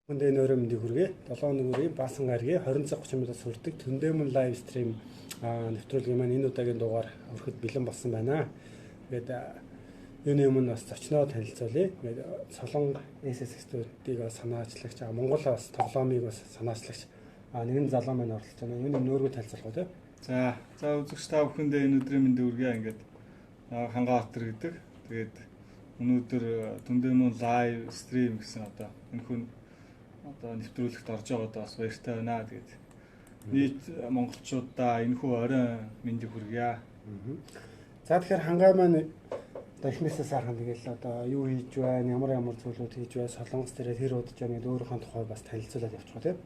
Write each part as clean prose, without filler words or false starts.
Хүндээ нөрөө мэндийг хүргэе. 7 өнөгийн үрийн баасан гаргийн 20 цаг 30 минутаас хүрдэг Төндөөмөн лайв стрим нэвтрүүлгийн маань энэ удаагийн дугаар өрхөд бэлэн болсон байна. Тэгээд юуны өмнө бас зочноо танилцуулъя. Тэгээд Солонго SSX-үүдийг санаачлагч, Монголоо бас тоглоомыг бас санаачлагч нэгэн залуу маань оролцож байна. Юуны нөөргөө танилцуулах уу те? За үзэгч та бүхэндээ энэ өдрийн мэндийг хүргэе. Ингээд Хангаалтар гэдэг. Тэгээд өнөөдөр Төндөөмөн лайв стрим гэсэн энэ хүн нэвтрүүлэгт орж байгаадаа бас баяртай байна. Тэгээд нийт монголчуудаа энэхүү оройн мэндийг хүргье. За тэгэхээр хангаа маань эхнээсээ сайхан тэгэл юу хийж байна, ямар зүйлүүд хийж байна, Солонгос дээр тэр удаж байна гэдэг өөрийнхөө тухай бас танилцуулаад явчих уу тийм.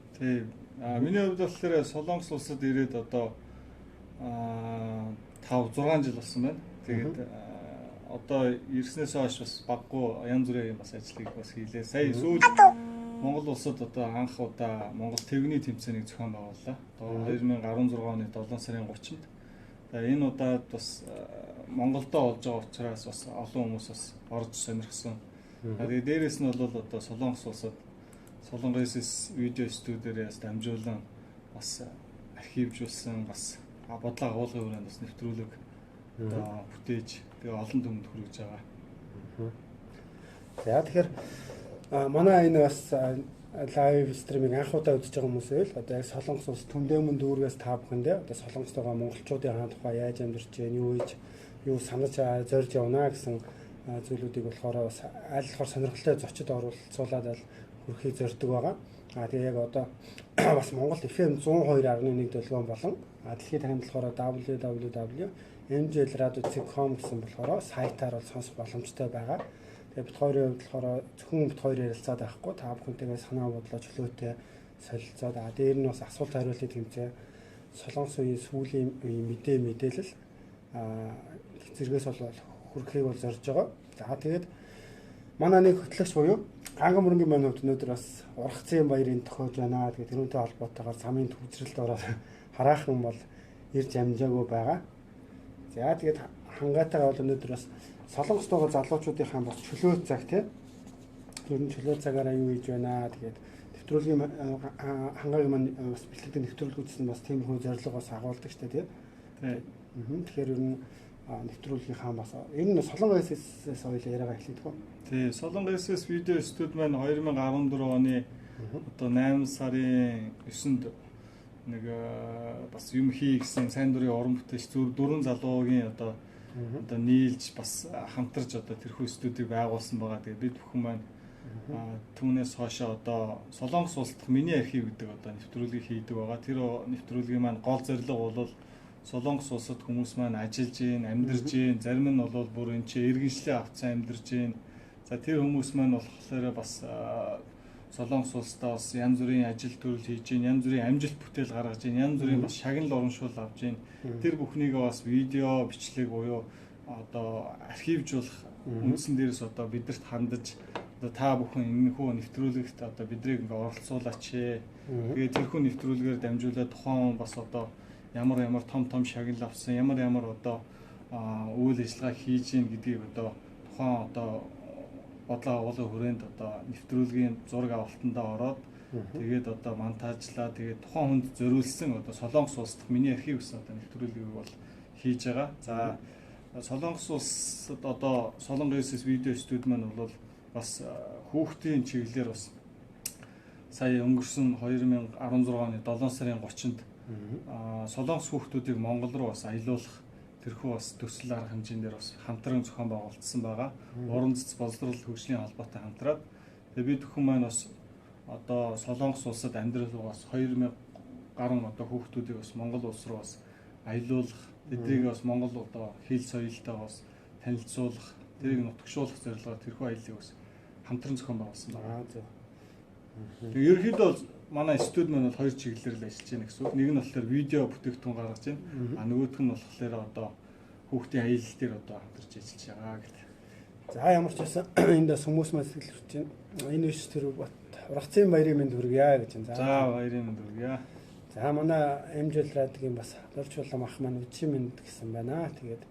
Миний хувьд болохоор Солонгос улсад ирээд 5-6 жил болсон байна. Тэгээд ирснээс хойш бас баггүй янз бүрийн бас ажлыг бас хийлээ. Сая сүүл Монгол улсад анх удаа Монгол тэгвний тэмцээнийг зохион байгууллаа. 2016 оны 7 сарын 30-нд. Энэ удаад бас Монголдоо олж байгаа учраас бас олон хүмүүс бас орж сонирхсон. Тэгээд дээрэс нь бол Солонгос улсад Солонгос видео студиудээс дамжуулан бас архивжуулсан бас бодлого агуулгын хүрээнд бас нэвтрүүлэг бүтээж тэгээ олон түмэнд хүргэж байгаа. За тэгэхээр манай энэ бас лайв стриминг анх удаа үзэж байгаа хүмүүс байл яг Солонгос улс Төндөөмөн дүүргээс та бүхэндээ Солонгост байгаа монголчуудын тухай яаж амьдарч байна, юу санаж зорж явна гэсэн зүйлүүдийг болохоор бас аль болохоор сонирхолтой зочид оролцуулаад хүрхийг зорддог байгаа. Тэгээ яг бас Монгол FM 102.1 долгион болон дэлхийд танд болохоор www.mjlradio.com гэсэн болохоор сайтаар бол сонсох боломжтой байгаа. Тэгээд бит хоёрын хувьд болохоор зөвхөн бит хоёр ярилцаад байхгүй та бүхэнтэйгээ санаа бодлоо чөлөөтэй солилцоод дээр нь бас асуулт хариултыг тэмцээ Солонгос үеийн сүүлийн мэдээлэл зэрэгээс бол хүрхийг бол зорж байгаа. За тэгээд манай нэг хөтлөгч буюу Ганган мөрөнгийн маань хувьд өнөөдөр бас ургацын баярын тохиож байна. Тэгээд тэрүүнтэй холбоотойгоор замын төвчрэлд ороод хараахан бол ирж амжаагүй байгаа. За тэгээд хангаатайгаа бол өнөөдөр бас Солонгост байгаа залуучуудынхаа бас чөлөө цаг тийм. Ер нь чөлөө цагаараа юу хийж байна. Тэгээд нэвтрүүлгийн хангаагийн маань бас бэлтгэдэг нэвтрүүлгүүдс нь бас тийм хүн зорилго бас агуулдаг штэ тийм. Тэгэхээр ер нь нэвтрүүлгийнхаа бас энэ нь Солонгос SSX хоёлаа яриагаа эхлэдэг юм. Тий, Солонгос SSX видео студ маань 2014 оны 8 сарын 9-нд нэг бас юм хий гэсэн сайн дурын уран бүтээлч дөрвөн залуугийн нийлж бас хамтарч тэрхүү студийг байгуулсан байгаа. Тэгээ бид бүхэн маань түүнээс хойшоо Солонгос улс дахь миний архив гэдэг нэвтрүүлгийг хийдэг байгаа. Тэр нэвтрүүлгийн маань гол зорилго бол Солонгос улсад хүмүүс маань ажиллаж гин, амьдарч гин, зарим нь бол бүр энэ чинь иргэншлээ авцсан амьдарч гин. За тэр хүмүүс маань болохоор бас Солонгос улсдаа бас янз бүрийн ажил төрөл хийж гин, янз бүрийн амжилт бүтээл гаргаж гин, янз бүрийн бас шагнал урамшуул авж гин. Тэр бүхнийг бас видео бичлэг буюу архивжуулах үндсэн дээрээс бидэрт хандаж та бүхэн энэхүү нэвтрүүлэгт биднийг ингээ оролцуулаач. Тэгээд тэрхүү нэвтрүүлгээр дамжуулаад тухайн бас ямар том шагнал авсан, ямар үйл ажиллагаа хийж гин гэдгийг тухайн бодлого агуулгын хүрээнд нэвтрүүлгийн зураг авалтандаа ороод тэгээд монтажлаа. Тэгээд тухайн хүнд зориулсан Солонгос улс дахь миний архив гэсэн нэвтрүүлгийг бол хийж байгаа. За Солонгос улсад Солонгос SSX видео студ маань бол бас хүүхдийн чиглэлээр бас сая өнгөрсөн 2016 оны 7 сарын 30-нд Солонгос хүүхдүүдийг Монгол руу бас аялуулах тэрхүү бас төсөл арга хэмжээндээр бас хамтран зохион байгуулагдсан байгаа. Уран цэц боловсрол хөгжлийн холбоотой хамтраад тэгээд бид бүхэн маань бас Солонгос улсад амьдрал бас 2000 гаруй хүүхдүүдийг бас Монгол улс руу бас аялуулах, тэднийг бас Монгол хэл соёлтой бас танилцуулах, тэрийг нутагшуулах зорилгоор тэрхүү аяллыг бас хамтран зохион байгуулсан байна. Тэгээд ерөнхийдөө манай студ маань бол хоёр чиглэлээр л ажиллаж байна гэсэн үг. Нэг нь болохоор видео бүтээгдэхүүн гаргаж байна. Нөгөөх нь болохоор хүүхдийн аялал дээр хамтарч ажиллаж байгаа гэдэг. За ямар ч байсан энд бас хүмүүс маань сэтгэлж байна. Энэ биш тэр ургацын баярын мэнд хүргье гэж байна. За баярын мэнд хүргье. За манай MJlradio-гийн бас дурч улам ах маань үдшийн мэнд гэсэн байна. Тэгээд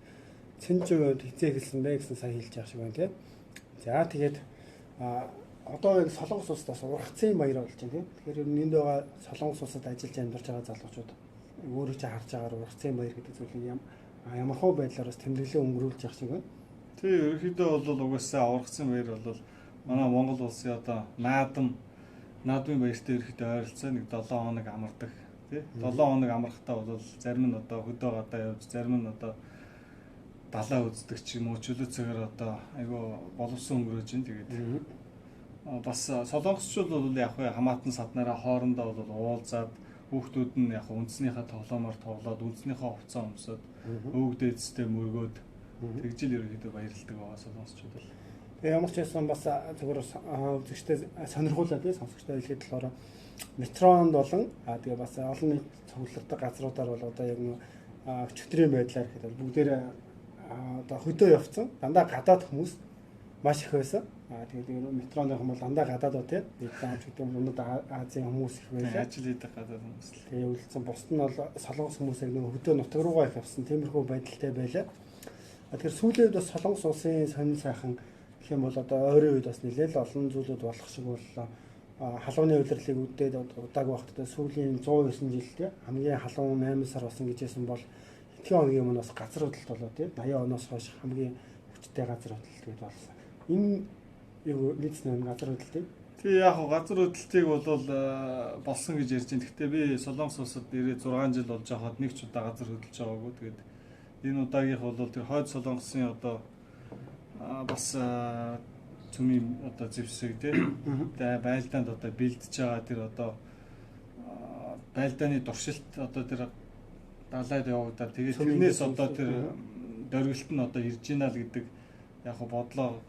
цэнжүүд хизээ хэлсэн бэ гэсэн сая хэлж байгаа шиг байна тийм. За тэгээд одоо энэ Солонгос улсад бас ургацын баяр болж байна тийм. Тэгэхээр ер нь энд байгаа Солонгос улсад ажиллаж амьдарч байгаа залуучууд өөрөө ч харж байгаагаар ургацын баяр гэдэг зүйлийг ямархуу байдлаар бас тэмдэглээ өнгөрүүлж явах шиг байна. Тий, ерөнхийдөө бол угаасаа ургацын баяр бол манай Монгол улсын одоо наадмын баяртай ерөнхийдөө ойролцоо нэг 7 хоног амардаг. Тий, 7 хоног амрахтаа бол зарим нь одоо хөдөө гадаа явж, зарим нь одоо далаа үздэг ч юм уу чөлөөцөөр одоо айгүй боловсон өнгөрөөж ин тэгээд бас солонгосчууд бол яг хамаатан саднараа хоорондоо бол уулзаад хүүхдүүд нь яг үндснийхээ тоглоомоор тоглоод үндснийхээ хувцас өмсөд өвгдөөцтэй мөргөөд тэгжил ерөөхдөө баярлдаг байгаа солонгосчууд бол. Тэгээ ямар ч байсан бас зөвхөн үзэгчтэй сонирхуулаад би сонсогчтой хэлгээд болохоор метронд болон тэгээ бас олон нийт цугларддаг газруудаар бол одоо яг нэг өчигдрийн байдлаар ихэд бүгдээрээ одоо хөдөө явцсан дандаа гадаад хүмүүс маш их байсан. Тэгээд метроны хүмүүс дандаа гадаад тийм Вьетнам ч гэдэг юм уу Азийн хүмүүс их байлаа. Ажил хийдэг гадаад хүмүүс. Тэгээ үлдсэн бусд нь бол солонгос хүмүүс яг нэг хөдөө нутаг руугаа их явсан тиймэрхүү байдалтай байлаа. Тэгэхээр сүүлийн үед бас солонгос улсын сонин сайхан гэх юм бол одоо ойрын үед бас нэлээд олон зүйлүүд болох шиг боллоо. Халууны удирлыг үдээд удаагүй багтдаа сүүлийн 109 жил тийм хамгийн халуун 8 сар болсон гэж хэлсэн бол хэдхэн хоногийн өмнө бас газар хөдлөлт болоо тийм 80 оноос хойш хамгийн хүчтэй газар хөдлөлт гэдээ болсон. Энэ юу нийцнэ газар хөдлөлт. Тий яг газар хөдлөлтийг бол болсон гэж ярьж байна. Гэхдээ би Солонгос улсад ирээд 6 жил болж байхад нэг ч удаа газар хөдлөж байгаагүй. Тэгээд энэ удаагийнх бол тэр хойд Солонгосын одоо бас цөмийн одоо зэвсэг тийм байлдаанд одоо бэлдэж байгаа тэр одоо байлдааны туршилт одоо тэр далайд явагдаад тэгээд тэрнээс одоо тэр дөрвөлт нь одоо ирж гинэ л гэдэг яг бодлоо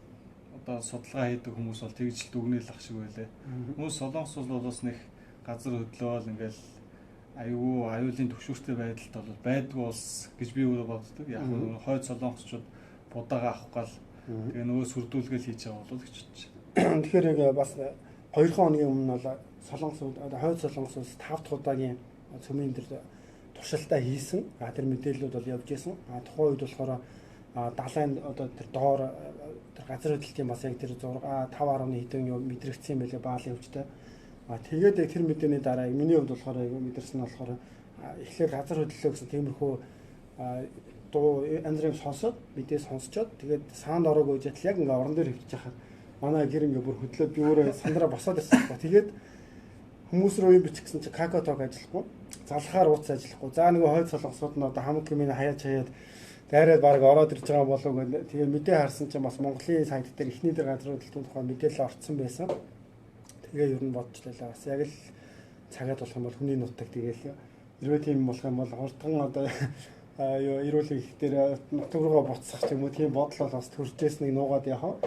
одоо судалгаа хийдэг хүмүүс бол тэгж л дүгнэлэх шиг байлаа. Хүмүүс Солонгос бол бас нэг газар хөдлөөл ингээл аюулын төвшөртэй байдалд бол байдгүй улс гэж би өөрөө боддог. Яг нь хойд солонгосчууд будаага авах гал тэгээ нөгөө сүрдүүлгээл хийж байгаа бол гэж бодож байна. Тэгэхээр яг бас 2 хоногийн өмнө бол солонгосууд хойд солонгос улс 5 дахь удаагийн цөмийн дээр туршилтаа хийсэн. Тэр мэдээллүүд бол явж исэн. Тухайн үед болохоор далайн одоо тэр доор тэр газар хөдлөлтийн бас яг тэр 5.1 хэдэн юу мэдрэгдсэн юм байлээ баалын өвчтэй. Тэгээд тэр мэдээний дараа миний хувьд болохоор мэдэрсэн нь болохоор эхлээд газар хөдлөлөө гэсэн тиймэрхүү дуу андрим сонсоод мэдээ сонсчоод тэгээд саанд ороог үжил яг ингээ орон дээр хөвчих хахад манай гэр ингээ бүр хөдлөөд би өөрөө сандраа босоод ирсэн ба тэгээд хүмүүс рүү юм бичих гэсэн чи какатог ажиллахгүй залхаар ууц ажиллахгүй за нөгөө хойд солонгосууд нь одоо хамаг юмыг хаяаж дайраад баг ороод ирж байгаа болов гэнэ тэгээд мэдээ харсан чинь бас Монголын сайт дээр эхний дээр газар хөдлөлтийн тухай мэдээлэл орцсон байсан. Тэгээ ер нь бодчихлаа. Бас яг л цагаад болох юм бол хүний нутаг тэгээл хэрвээ тийм болох юм бол хурдхан одоо юу эрүүл их дээр нутаг руугаа буцсах ч юм уу тийм бодол бол бас төржсэнийг нуугаад яваа.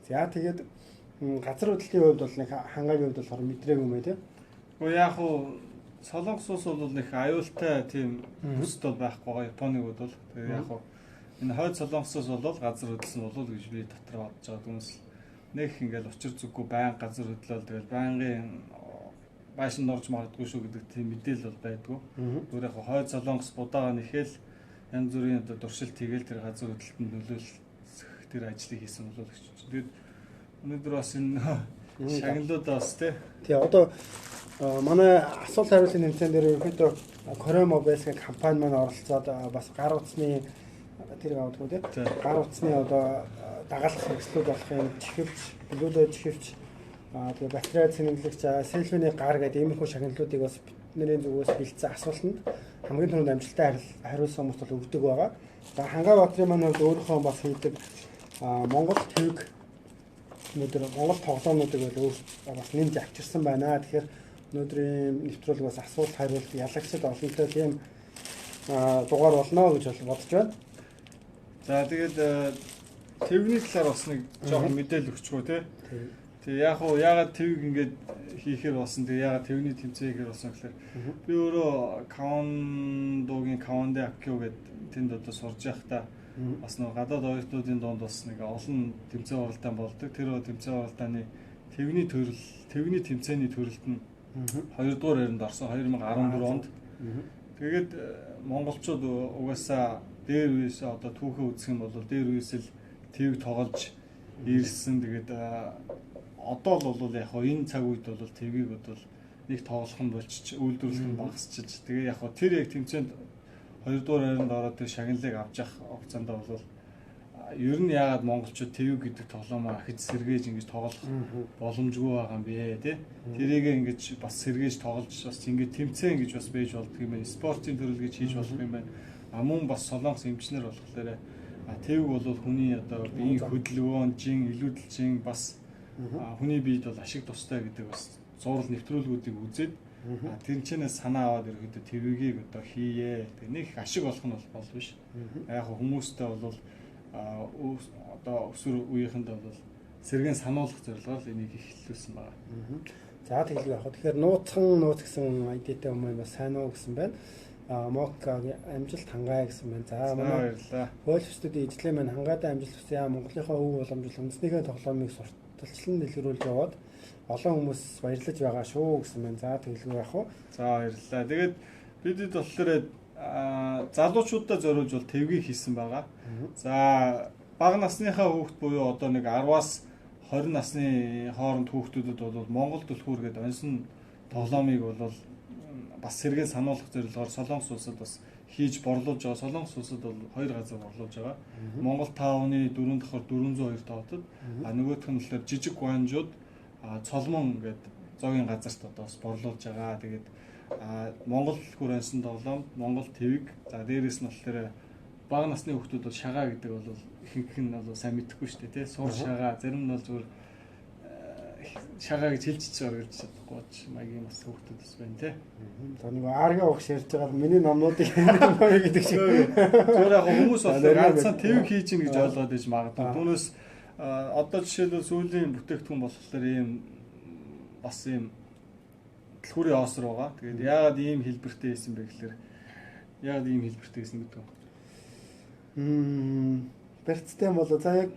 За тэгээд газар хөдлөлтийн хувьд бол нэг хангаагийн хувьд болохоор мэдрээгүй юм тийм. Гэхдээ яг уу Солонгос улс бол нэг аюултай тийм бүсд бол байхгүй байгаа Японыг бол тэгээд яг уу энэ хойд Солонгосоос бол газар хөдлсөн болов гэж би дотор бодож байгаа хүмүүс нэг ингээл учир зүггүй байн газар хөдлөөл тэгэл байнгын байшин орж магадгүй шүү гэдэг тийм мэдээлэл бол байдгүй. Зүгээр яг хойд Солонгос будаага нэхэл янз бүрийн одоо туршилт хийгээл тэр газар хөдлөлтөнд нөлөөлөх тэр ажлыг хийсэн болов гэж. Тэгээд өнөөдөр бас энэ шагналууд бас тий одоо манай асуулт хариултын тэмцээн дээр ерөөхдөө Korea Mobile-ийн компани маань оролцоод бас гар утасны тэр авдаггүй тий гар утасны одоо дагалах хэрэгслүүд болох юм чихвч, билүүлээ чихвч, тэгээ батарей цэнэглэгч, селфины гар гэдэг иймэрхүү шагналуудыг бас бидний зүгээс бэлдсэн асуултанд хамгийн түрүүнд амжилттай хариулсан хүмүүс бол өгдөг байгаа. За Хангаабаатарын маань хувьд өөрийнхөө бас хийдэг Монгол твэг өнөөдөр Монгол тоглоомнуудыг бол өөр бас нэмж авчирсан байна. Тэгэхээр өнөөдрийн нэвтрүүлэг бас асуулт хариулт ялагчд олонтой тийм дугаар болно гэж бодож байна. За тэгээд твэгний талаар бас нэг жоохон мэдээлэл өгчгөө тий. Тэгээ яг уу ягаад твэг ингээд хийхээр болсон тэгээ ягаад твэгний тэмцээхээр болсон гэхээр би өөрөө Кавандогийн Каванде Аккио гэдэг тэнд одоо сурж байхдаа бас нэг гадаад оюутнуудын донд бас нэг олон тэмцээн уралдаан болдог. Тэр тэмцээн уралдааны твэгний тэмцээний төрөлд нь 2 дугаар хайранд орсон 2014 онд. Тэгээд монголчууд угаасаа дээр үеэс одоо түүхээ үзэх юм бол дээр үеэс л твэг тоглож ирсэн. Тэгээд одоо л бол яг хоо энэ цаг үед бол твгийг бол нэг тоглох нь болчих үйлдвэрлэх нь багасчих. Тэгээ яг хоо тэр яг тэмцээнд 2 дугаар хайранд ороод тэр шагналыг авч явах хугацаанд бол ер нь яагаад монголчууд твэг гэдэг тоглоомоо ахиж сэргээж ингэж тоглох боломжгүй байгаа юм бэ тий. Тэрийг ингэж бас сэргээж тоглож бас ингэж тэмцээн гэж бас байж болдго юм байна. Спортын төрөл гэж хийж болох юм байна. Мөн бас солонгос эмчнэр болохоор твэг бол хүний одоо биеийн хөдөлгөөн, жин, илүүдэлжин бас хүний биед бол ашиг тустай гэдэг бас зураг нэвтрүүлгүүдийг үзээд тэрнчнээс санаа аваад ерөөдөө твгийг одоо хийе. Нэг их ашиг олох нь бол биш. Яг хүмүүстэй бол одоо өсвөр үеийнхэнд бол сэргэн сануулгах зорилгоор энийг эхлүүлсэн байна. За тэгэл яг тэгэхээр нууц гэсэн айдитэй хүмүүс бас сайн уу гэсэн байна. Моккагийн амжилт хангая гэсэн байна. За манай хууль студийн ижлээ маань хангаатай амжилт хүсье. Монголынхаа өв боломжтой үндэснийхээ тоглоомыг сурталчлан дэлгэрүүлж яваад олон хүмүүс баярлаж байгаа шүү гэсэн байна. За тэгэлгүй яах вэ? За баярлалаа. Тэгээд бидэд болохоор залуучуудаа зориулж бол твгийг хийсэн байгаа. За бага насныхаа хүүхд буюу одоо нэг 10-аас 20 насны хооронд хүүхдүүдэд бол Монгол түлхүүр гэдэг оньсон тоглоомыг бол бас сэргээ сануулгах зорилгоор Солонгос улсад бас хийж борлуулж байгаа. Солонгос улсад бол 2 газар борлуулж байгаа. Монгол 5-ны 4 давхар 402 тоотод нөгөөх нь болохоор жижиг Гуанжууд цолмон гэдэг зоогийн газарт одоо бас борлуулж байгаа. Тэгээд Монгол хүрээсэн тоглоом, Монгол твэг. За дээрээс нь болохоор бага насны хүүхдүүд бол шагаа гэдэг бол ихэнх нь бол сайн мэдэхгүй шүү дээ, тий. Сур шагаа, зарим нь бол зүгээр шагаа гэж хэлчихэж оргилж чадахгүй ч маягийн бас хүүхдүүд бас байна, тий. За нэг арга угш ярьж байгаа миний номнуудыг гэдэг шиг. Зүгээр яг хүмүүс бол ганцхан твэг хийж ийн гэж ойлгоод байж магадгүй. Түүнээс одоо жишээлбэл сүүлийн бүтээгдэхүүн болохоор ийм бас ийм дэлгүүрийн оосор байгаа. Тэгээд яагаад ийм хэлбэртэй хийсэн бэ гэхээр яагаад ийм хэлбэртэй хийсэн гэдэг вэ? Барьцтай юм болоо. За яг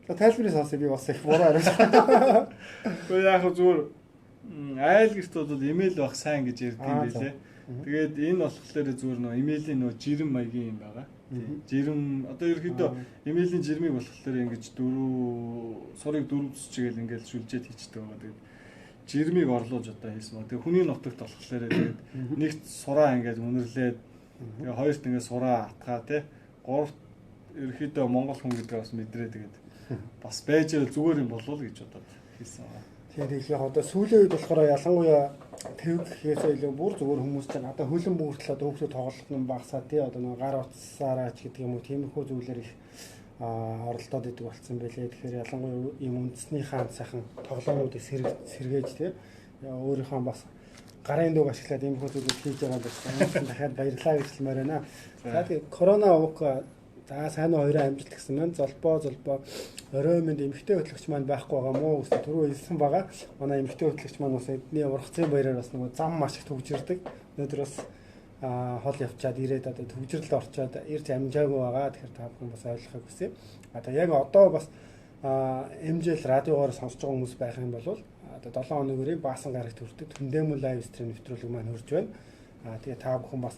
тайлбарын сонсыг би бас их буруу арилж байна. Гэхдээ яг зүгээр айл гэрт бол имэйл байх сайн гэж ярьд юм байлээ. Тэгээд энэ болохоор зүгээр нөө имэйлийн нөө жирэм маягийн юм байгаа. Жирэм одоо ерөөдөө имэйлийн жирмийг болохоор ингэж сурыг 4 зүсчгээл ингээд шүлжээд хийчдэг байгаа. Тэгээд жирмийг орлуулж одоо хийсэн ба. Тэгээ хүний нутагт болохоор тэгээд нэгт сураа ингээд үнэрлээд тэгээ хоёрт ингээд сураа атгаа тий. Гуравт ерөөдөө монгол хүн гэдгээ бас мэдрээ тэгээд бас байж зүгээр юм болов уу гэж бодоод хийсэн байгаа. Тэгээд яг одоо сүүлийн үед болохоор ялангуяа твэг гэхээсээ илүү бүр зүгээр хүмүүс чинь одоо хөлн бүртэл одоо хүүхдүүд тоглох юм багсаа тий одоо нэг гар утсаараа ч гэдэг юм уу тиймэрхүү зүйлэр их оролдоод идэг болсон байлээ. Тэгэхээр ялангуяа ийм үндэсний хаан сайхан тоглоомуудыг сэргээж тий өөрийнхөө бас гарын дүүг ашиглаад иймэрхүү зүйлийг хийж байгаа гэсэн дахиад баярлалаа гэж хэлмээр байна. За тэгээд корона уук за сайн уу хоёроо амжилт гэсэн маань золбоо орой минь эмхтэй хөтлөгч маань байхгүй байгаа мó гэсэн түрүү хэлсэн байгаа. Манай эмхтэй хөтлөгч маань бас эдний ургацын баяраар бас нэг зам маш их төвжирдэг. Өнөөдөр бас хол явчаад ирээд одоо төвжирлд орчоод ирж амжаагүй байгаа. Тэгэхээр та бүхэн бас ойлгохыг хүсье. Одоо яг одоо бас MJL радиогоор сонсож байгаа хүмүүс байх юм бол одоо 7 хоног өрийг баасан гарагт хүрдэг Түндэмэл лайв стрим нэвтрүүлэг маань хурж байна. Тэгээ та бүхэн бас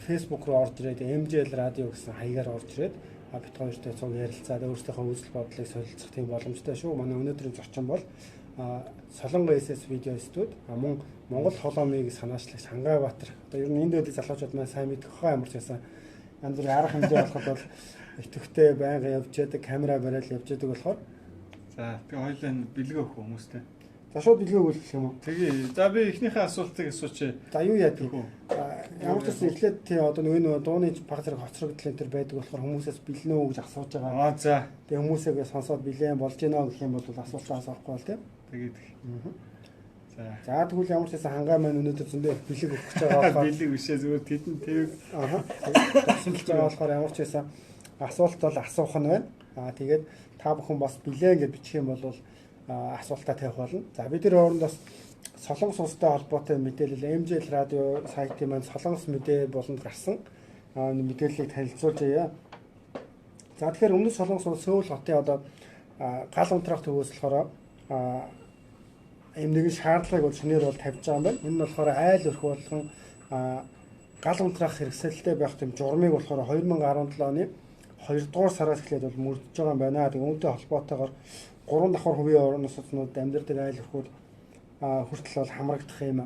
Facebook руу орж ирээд MJL радио гэсэн хаягаар орж ирээд бид хоёртой цуг ярилцаад өөрсдийнхөө үзэл бодлыг солилцох тийм боломжтой шүү. Манай өнөөдрийн зочин бол Солонгос SS видео студ мөн Монгол холоомыг санаачлагч Хангайбаатар. Одоо ер нь энэ дэдийн залуучууд маань сайн мэдэх хаа ямар ч байсан янз бүрийн арга хэмжээ болоход бол итгэвтэй байнга явж яадаг, камера бариад явж яадаг болохоор за тэгээ хоёулаа бэлгээ өгөх хүмүүстэй. За шууд бэлгээг үлдэх юм уу? Тэгээ. За би эхнийхээ асуултыг асуучих. За юу яадаг вэ? Ямар ч гэсэн эхлээд тий одоо нөгөө дууны баг зэрэг хоцрогдол энэ төр байдаг болохоор хүмүүсээс бэлнэ үү гэж асууж байгаа. За. Тэгээ хүмүүсээгээ сонсоод бэлэн болж гинэ гэх юм бол асуултаа асуухгүй бол тий. Тэгээд. За тэгвэл ямар ч байсан хангай маань өнөөдөр зөндөө бэлэг өгөх гэж байгаа болохоор бэлэг бишээ зүгээр тэдэн твэг тасалж байгаа болохоор ямар ч байсан асуулт бол асуух нь байна. Тэгээд та бүхэн бас бэлэн гэж бичих юм бол асуултаа тавих болно. За бид нар хооронд бас Солонгос улстай холбоотой мэдээлэл MJL радио сайтын маань Солонгос мэдээ болонд гарсан мэдээллийг танилцуулж байгаа. За тэгэхээр өмнөд Солонгос улс Сөүл хотын одоо гал унтраах төвөөс болохоор ийм нэгэн шаардлагыг бол шинээр бол тавьж байгаа юм байна. Энэ нь болохоор айл өрх болгон гал унтраах хэрэгсэлтэй байх тийм журмыг болохоор 2017 оны 2 дугаар сараас эхлээд бол мөрдөж байгаа юм байна. Тэгээ үүнтэй холбоотойгоор 3 давхар хувийн орон нутгууд амьдардаг айл өрхүүд хүртэл бол хамрагдах юм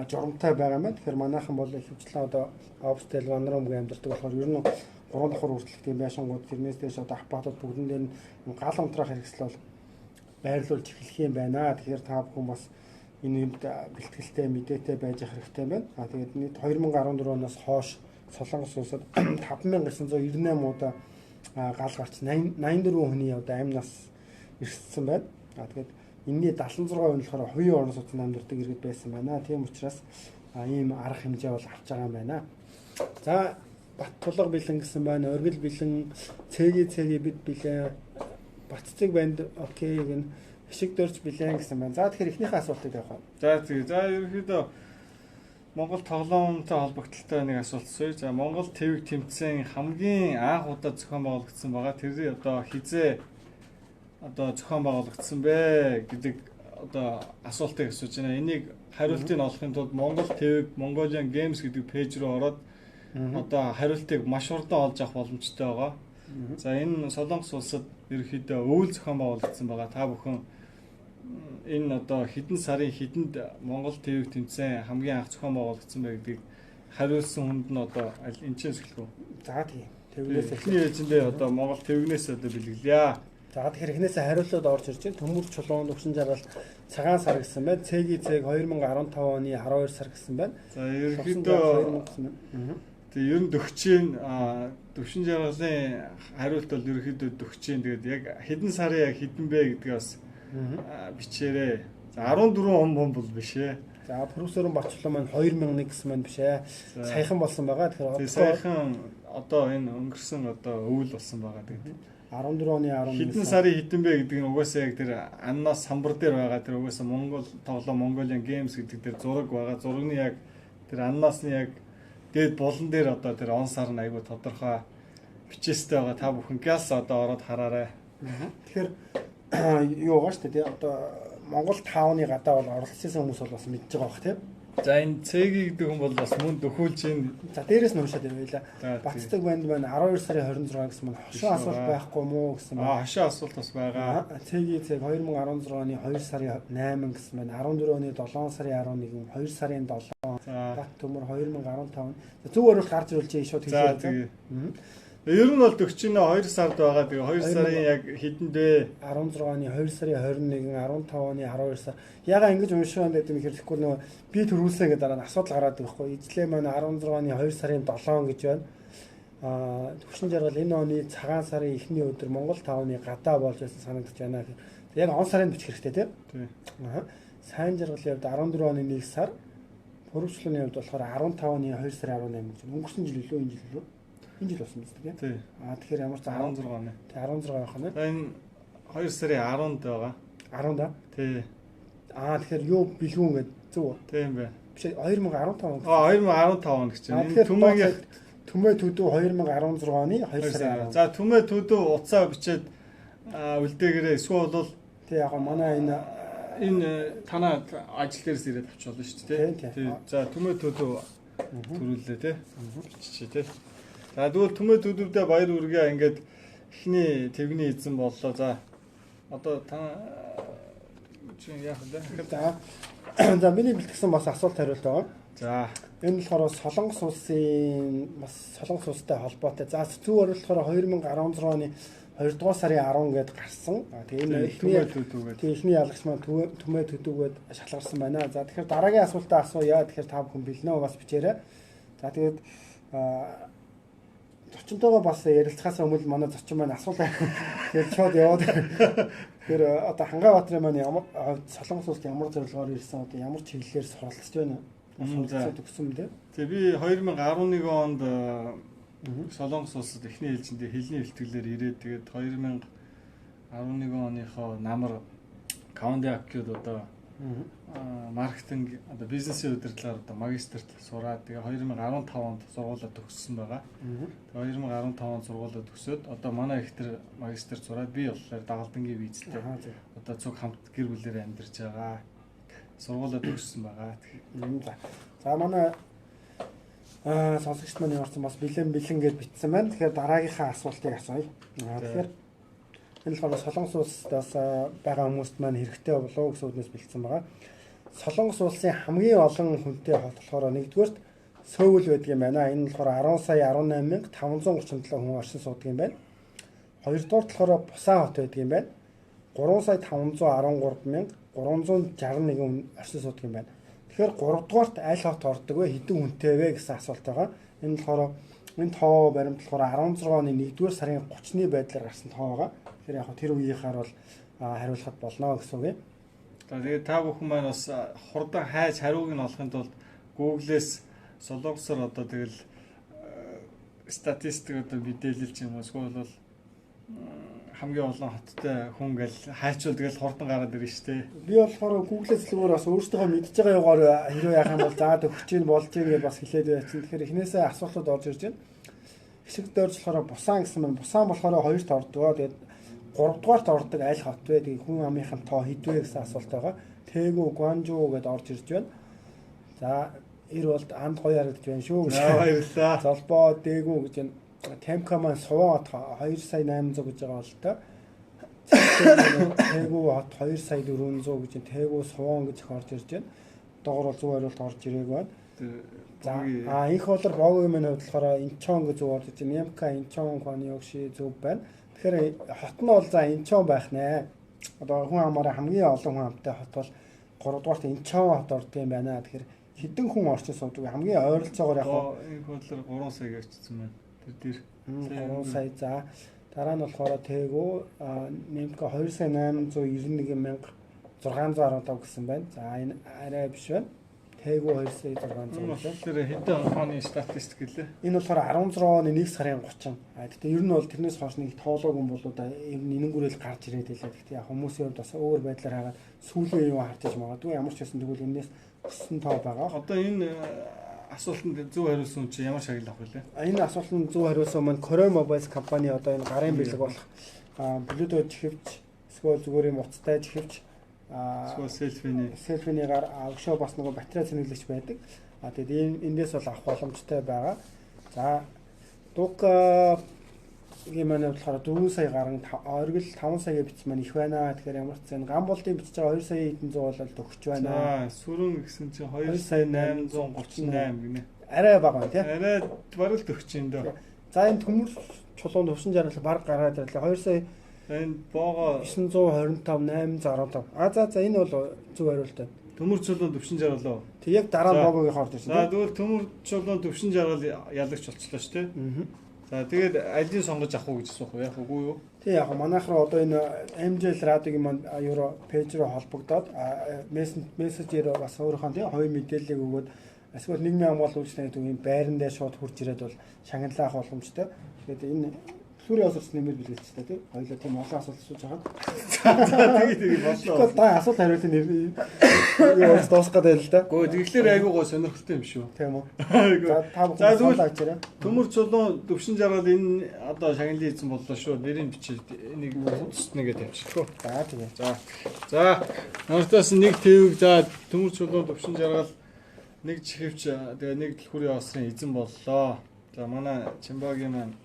журамтай байгаа юм байна. Тэгэхээр манайхан бол ихэвчлэн одоо обстэл ванрумгийн амьдардаг болохоор ер нь 3 давхар хүртэл тийм байшингууд тэрнээс дэш одоо апартууд бүгдэн дээр гал унтраах хэрэгсэл бол байрлуулж эхлэх юм байна. Тэгэхээр та бүхэн бас энэ юмд бэлтгэлтэй мэдээтэй байж хэрэгтэй юм байна. Тэгээд нийт 2014 оноос хойш Солонгос улсад 5998 удаа гал гарч 84 хүний одоо амь нас ирсэн байна. Тэгээд энэний 76% нь болохоор хувийн орон сууцнд амьдардаг иргэд байсан байна. Тийм учраас ийм арга хэмжээ бол авч байгаа юм байна. За Баттулга бэлэн гэсэн байна. Оргил бэлэн, цэги бид бэлэн, Батцэг банд окей гэн хишиг дөрж бэлэн гэсэн байна. За тэгэхээр эхнийхээ асуултыг явах. За тэгээ. За ерөнхийдөө Монгол тоглоомтой холбогдлолтой нэг асуулт сууя. За Монгол твэг тэмцээн хамгийн анх удаа зохион байгуулагдсан байгаа. Тэр одоо хизээ одоо зохион байгуулагдсан бэ гэдэг одоо асуултыг асууж байна. Энийг хариултыг олохын тулд Монгол твэг Mongolian Games гэдэг пэйж рүү ороод одоо хариултыг маш хурдан олж авах боломжтой байгаа. За энэ Солонгос улсад ерөнхийдөө өвөл зохион байгуулагдсан байгаа. Та бүхэн энэ одоо хэдэн сарын хэдэнд Монгол твэг тэмцээн хамгийн анх зохион байгуулагдсан бэ гэдгийг хариулсан хүнд нь одоо энэ ч зөвлөх үү? За тийм. Твэгнээс эхний ээлжиндээ одоо Монгол твэгнээс одоо бэлгэлээ. За тэгэхээр эхнээсээ хариултууд орж ирж байна. Төмөр чулуун төвшин жаргал цагаан сар гэсэн байна. Цэгийн цэг 2015 оны 12 сар гэсэн байна. За ерөнхийдөө тэгээ ер нь дөгчийн төвшин жаргалын хариулт бол ерөнхийдөө дөгчийн тэгээд яг хэдэн сарын яг хэдэн бэ гэдгийг бас бичээрэй. За 14 он бол биш ээ. За профессорын Батчлан маань 2001 гэсэн маань биш ээ. Саяхан болсон байгаа. Тэгэхээр саяхан одоо энэ өнгөрсөн одоо өвөл болсон байгаа. Тэгээд 14 оны 11 хэдэн сарын хэдэн бэ гэдэг нь угаасаа яг тэр аннаас самбар дээр байгаа тэр угаасаа Монгол тоглоом Mongolian Games гэдэг тэр зураг байгаа. Зурагны яг тэр аннаасны яг дээд булан дээр одоо тэр он сар нь айгүй тодорхой бичээстэй байгаа. Та бүхэн газ одоо ороод хараарай. Тэгэхээр юу байгаа шүү дээ. Одоо Монгол 5-ны гадаа бол оролцсон хүмүүс бол бас мэдж байгаа бох тийм. За энэ цэгийн гэдэг хүн бол бас мөн дөхүүлж байна. За дээрээс нь уншаад явъя. Батцэг банд байна 12 сарын 26 гэсэн маань хошоо асуулт байхгүй мүү гэсэн байна. Хошоо асуулт бас байгаа. Цэгийн цэг 2016 оны 2 сарын 8 гэсэн байна. 14 оны 7 сарын 11, 2 сарын 7. Бат төмөр 2015. Зөв өөрөөр гарч ирүүлж шууд хэлээ. Ер нь бол дөгчнөө 2 сард байгаа. Тэгээ 2 сарын яг хэдэнд вэ? 16 оны 2 сарын 21, 15 оны 12 сар. Ягаа ингэж уншаад байдаг юм хэрэг тэгэхгүй нөгөө би төрүүлсэн гэдэг дараа нь асуудал гараад байгаа хгүй. Ижлээ маань 16 оны 2 сарын 7 гэж байна. Төвшин жаргал энэ оны цагаан сарын эхний өдөр Монгол 5-ны гадаа болж байсан санагдаж байна. Яг он сарын бичих хэрэгтэй тийм. Сайн жаргалын хувьд 14 оны 1 сар, хөрвчлөний хувьд болохоор 15 оны 2 сарын 18 гэж. Өнгөрсөн жил илүү энэ жил лөө. Энэ жил болсон биз дээ. Тий. Тэгэхээр ямар ч 16 оны. Тий 16 байх нь. Энэ 2 сарын 10-нд байгаа. 10-нд аа? Тий. Тэгэхээр юу бэлгүүн гэдэг зүг. Тийм бай. Биш 2015 он. 2015 он гэж байна. Төмөгийн Төмөө төдөө 2016 оны 2 сарын 10. За төмөө төдөө уцаа бичээд үлдээгээрээ эсвэл бол тий яг манай энэ танаа ажил дээрээс ирээд авч болно шүү дээ. Тий. За төмөө төдөө төрүүлээ тий. Биччихээ тий. За тэгвэл төмөө төдөвдөө баяр үргээ ингээд эхний твэгний эзэн боллоо. За одоо та чинь яах вэ? За миний бэлтгэсэн бас асуулт хариулт байгаа. За энэ болохоор Солонгос улсын бас Солонгос улстай холбоотой. За зөв оруулахаар 2016 оны 2 дугаар сарын 10 гээд гарсан. Тэгээ энэ эхний ялгч маань төмөө төдөвгээд шалгарсан байна. За тэгэхээр дараагийн асуултаа асууя. Тэгэхээр та бүхэн бэлнэ бас бичээрэй. За тэгээд зочинтойгоо бас ярилцахаас өмнө манай зочин маань асуулт ярьчод яваад. Тэгэхээр одоо Хангаабаатарын маань ямар Солонгос улсад ямар зорилгоор ирсэн, одоо ямар чиглэлээр суралцж байна? Төгсөн дээ. Тэгээ би 2011 онд Солонгос улсад эхний ээлжиндээ хэлний бэлтгэлээр ирээд тэгээд 2011 оныхоо намар Каунди Аккюд одоо маркетинг одоо бизнесийн удирдлагаар одоо магистрт сураад тэгээ 2015 онд сургуулаа төгссөн байгаа. Тэгээ 2015 онд сургуулаа төгсөөд одоо манай их төр магистрт сураад би болохоор дагалдангийн визтэй одоо цуг хамт гэр бүлээрээ амьдарч байгаа. Сургуулаа төгссөн байгаа. За манай сонсогчд маань ямарсан бас бэлэн гэж бичсэн байна. Тэгэхээр дараагийнхаа асуултыг асууя. Тэгэхээр Энэ болохоор Солонгос улсаас байгаа хүмүүст маань хэрэгтэй болов гэсэн үгнээс бэлдсэн байгаа. Солонгос улсын хамгийн олон хүнтэй хот болохоор нэгдүгээрт Сөүл байдаг юм байна. Энэ болохоор 10,18,537 хүн оршин суудаг юм байна. Хоёрдугаар болохоор Бусан хот байдаг юм байна. 3,513,361 хүн оршин суудаг юм байна. Тэгэхээр 3 дугаарт аль хот ордог вэ? Хэдэн хүнтэй вэ гэсэн асуулт байгаа. Энэ болохоор энэ тоо баримт болохоор 16 оны 1-р сарын 30-ны байдлаар гарсан тоо байгаа. Тэгэхээр яг тэр үеийнхаар бол хариулахад болно гэсэн үг юм. За тэгээд та бүхэн маань бас хурдан хайж хариуг нь олохын тулд Google-с Солонгосоор одоо тэгэл статистик одоо мэдээлэл юм уу эсвэл бол хамгийн олон хоттой хүн гэл хайчвал тэгэл хурдан гараад ирнэ шүү дээ. Би болохоор Google-с зүгээр бас өөртөө мэдж байгаа югаар хэрэг яах юм бол заад өгч чинь болж чинь гэж бас хэлээд байсан. Тэгэхээр эхнээсээ асуултууд орж ирж байна. Хэсэг дөрж болохоор Бусан гэсэн маань Бусан болохоор 2-т ордог. Тэгээд 3 дугаарт ордог аль хот вэ? Тэгээд хүн амынхан тоо хэдвэ гэсэн асуулт байгаа. Тэгүү Гуанжуу гэдээ орж ирж байна. За эр болд анд гоё харагдаж байна шүү. Баярлалаа. Золбоо дээгүү гэж байна. Темка маань Суван хот 2 сая 800 гэж байгаа бол та. Тэгүү хот 2 сая 400 гэж байна. Тэгүү Суван гэж орж ирж байна. Доогор бол зөв хариулт орж ирээг байна. За их болор Богийн маань хувьдлахаараа Инчон гэж орж ирж байна. Немка Инчон Хонёгши зөв байна. Тэгэхээр хот нь бол за Инчон байх нэ. Одоо хүн амаараа хамгийн олон хүн амтай хот бол 3 дугаарт Инчон хот ордог юм байна. Тэгэхээр хэдэн хүн орчин суудаг вэ? Хамгийн ойролцоогоор яг энэ бодлоор 3 сая гэрчсэн байна. Тэр 3 сая. За дараа нь болохоор Тэгүү Немка 2 сая 891,615 гэсэн байна. За энэ арай биш байна. Тэгүү 2 сая 600. Тэр хэдэн оны статистик гэлээ. Энэ болохоор 16 оны 1 сарын 30. Гэхдээ ер нь бол тэрнээс хойш нэг тоолоогүй юм болоо да ер нь энэнгүүрэл гарч ирээд байлаа. Гэхдээ яг хүмүүсийн хувьд бас өөр байдлаар хагаад сүүлийн юу харж иж магадгүй ямар ч байсан тэгвэл энэс өссөн тоо байгаа. Одоо энэ асуултанд зөв хариулсан чи ямар шагнал авах вэ? Энэ асуултанд зөв хариулсан маань Korea Mobile компани одоо энэ гарын бэлэг болох Bluetooth чихвч эсвэл зүгээр юм уцтай чихвч селфиний гар өгшөө бас нөгөө батарей цэнэглэгч байдаг. Тэгээд эндээс бол авах боломжтой байгаа. За дука гэмээр болохоор 4 сая гарan оргил 5 сая биц маань их байна. Тэгэхээр ямар ч зэн гам болдын бичиж байгаа 2 сая эдэн зуул бол төгсч байна. За сүрэн гэсэн чинь 2 сая 838 гинэ. Арай бага байна тий. Арай баруул төгсч юм дөө. За энэ төмөр чулуунд өвсөн жаргал баг гараад ирлээ. 2 сая энэ боого 925 865. За энэ бол зөв хариултаа. Төмөр чулуунд өвчин жаргалаа. Тэг яг дараа нь богогийн орж ирсэн. За тэгвэл төмөр чулуунд өвчин жаргал ялагч болчихлоо шүү дээ. За тэгээд алийг сонгож авах уу гэж асуух уу? Яг үгүй юу? Тэг яг манайх руу одоо энэ MJL радиогийн маань евро пэйж рүү холбогдоод мессежээр бас өөрийнхөө тий хувийн мэдээллийг өгөөд эсвэл нийгмийн хамгаалал үйлчлэгийн төвийн байран дээр шууд хурж ирээд бол шагналах боломжтой. Тэгээд энэ Сүрийн асуулт нэмэр билгэлцтэй тий. Хоёлоо тийм олон асуулт асууж байгаа. За тэгээд боллоо. Гэхдээ та асуулт хариултын юу дуусах гэдэг л да. Гэхдээ тэгэхээр айгүй гоо сонирхолтой юм шүү. Тийм үү. За та бүхэн асуулт авчираа. Төмөр чулуун төвшин жаргал энэ одоо шагналын эзэн боллоо шүү. Нэрийн бичиж энийг үстнэгээ тавьчихлаа. За тийм. За наартаас нэг тэвэг за төмөр чулуун төвшин жаргал нэг чихвч тэгээ нэг дэлхүрийн осын эзэн боллоо. За манай Чимбагийн маань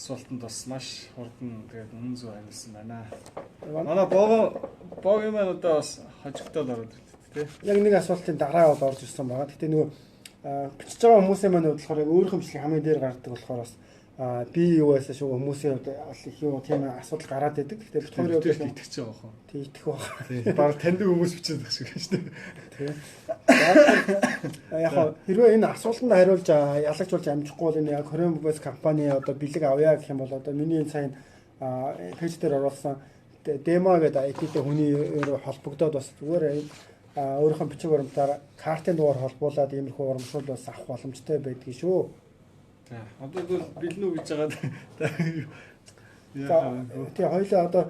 асуултанд бас маш хурдан тэгээд үнэн зөв хариулсан байна. Манай богийн маань одоо бас хожигдоод ороод ирлээ тий. Яг нэг асуултын дараа бол орж ирсэн байгаа. Гэтэ нөгөө бичиж байгаа хүмүүсийн маань болохоор өөрийнх нь бичлэг хамгийн дээр гардаг болохоор бас би юу байсан шүү хүмүүсийн хувьд их юм тийм асуудал гараад байдаг. Гэтэ битүүрийн хувьд итгэж байгаа хөө. Тий итгэх баг. Тий баг таньдаг хүмүүс бичээд байх шиг байна шүү дээ. Тий. Яг хэрвээ энэ асуултанд хариулж ялагч болж амжихгүй бол энэ Korea Mobile компани одоо бэлэг авъя гэх юм бол одоо миний энэ сайн пэйж дээр оруулсан демо гэдэг IT-тэй хүний холбогдоод бас зүгээр өөрийнхөө бичиг баримтаар картын дугаар холбуулад иймэрхүү урамшуул бас авах боломжтой байдгийг шүү. За одоо бол бэлнүү гэж байгаа. Тий хоёлаа одоо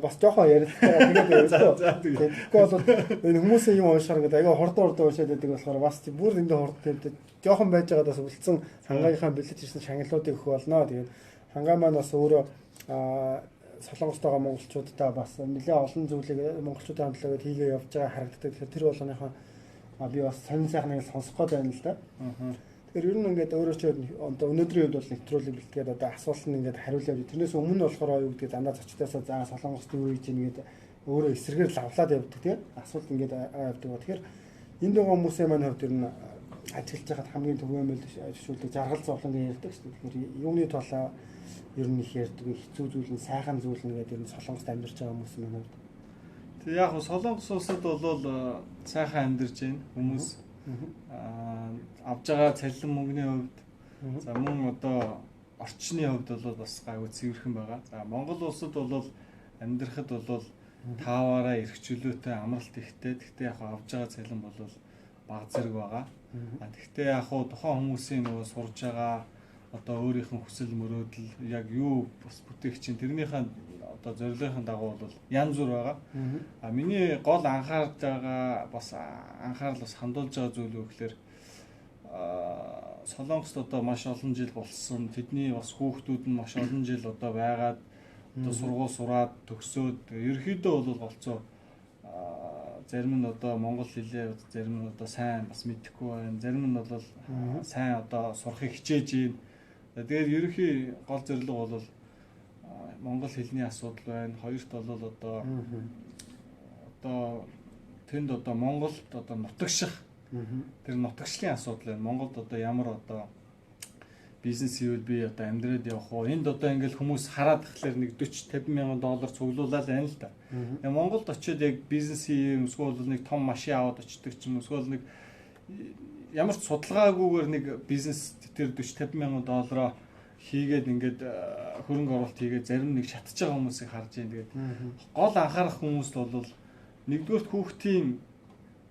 бас жоохон ярилцлаа тэгээд тэгэхгүй бол энэ хүмүүсийн юм уушгаар гэдэг аяга хурдан уушаад байдаг болохоор бас бүр энэ хурдан жоохон байж байгаадаас үлдсэн хангаагийнхаа бэлэж ирсэн шагналуудыг өгөх болно. Тэгээд хангаа маань бас өөрөө Солонгост байгаа монголчуудаа бас нэлээд олон зүйлийг монголчуудын хандлагад хийгээ явж байгаа харагддаг. Тэгэхээр тэр болгоныхоо би бас сонин сайхныг сонсох гээд байна л да. Тэгэхээр ер нь ингээд өөрөө ч одоо өнөөдрийн үед бол нэвтрүүлэг бэлтгээд одоо асуулт нь ингээд хариулж явж. Тэрнээс өмнө болохоор юу гэдэг дандаа зочдоосоо заа Солонгост юу хийж ийн гэдэг өөрөө эсрэгээр лавлаад явдаг тийм асуулт ингээд явдаг. Тэгэхээр энд байгаа хүмүүсийн маань хувьд ер нь ажиллаж байхад хамгийн түгээмэл жишүүлдэг жаргал зовлонгийн ярьдаг шүү дээ. Тэгэхээр юуны толоо ер нь их ярьдаг хэцүү зүйл нь сайхан зүйл нь гэдэг ер нь Солонгост амьдарч байгаа хүмүүс маань хувьд. Тэг яг нь Солонгос улсад бол сайхан амьдарч байна хүмүүс. Авж байгаа цалин мөнгөний хувьд за мөн одоо орчны хувьд бол бас гайгүй цэвэрхэн байгаа. За Монгол улсад бол амьдрахад бол тааваараа эрхчлөөтэй амралт ихтэй. Гэхдээ яг авж байгаа цалин бол бага зэрэг байгаа. Гэхдээ яг тухайн хүмүүсийн нөгөө сурж байгаа одоо өөрийнх нь хүсэл мөрөөдөл яг юу бас бүтээх чинь тэрнийхээ одоо зорилгын дагуу бол янз бүр байгаа. Миний гол анхаарч байгаа бас анхаарал бас хандуулж байгаа зүйл юу гэхээр Солонгост одоо маш олон жил болсон. Тэдний бас хүүхдүүд нь маш олон жил одоо байгаад одоо сургууль сураад төгсөөд ерөөхдөө бол голцоо зарим нь одоо монгол хэлээ зарим нь одоо сайн бас мэдэхгүй байна. Зарим нь бол сайн одоо сурахыг хичээж байна. Тэгээд ерөнхий гол зорилго бол монгол хэлний асуудал байна. Хоёрт бол одоо тэнд одоо Монголд одоо нутагших тэр нутагшлын асуудал байна. Монголд одоо ямар одоо бизнес хийвэл би одоо амьдраад явах уу? Энд одоо ингээл хүмүүс хараад тахлаар нэг 40-50 мянган доллар цуглуулаад байна л да. Монголд очиод яг бизнес хийм эсвэл нэг том машин аваад очдөг ч юм эсвэл нэг ямар ч судалгаагүйгээр нэг бизнес тэр 40-50 мянган доллараа хийгээд ингээд хөрөнгө оруулалт хийгээд зарим нэг шатж байгаа хүмүүсийг харж байна. Тэгээд гол анхаарах хүмүүс бол нэгдүгээрт хүүхдийн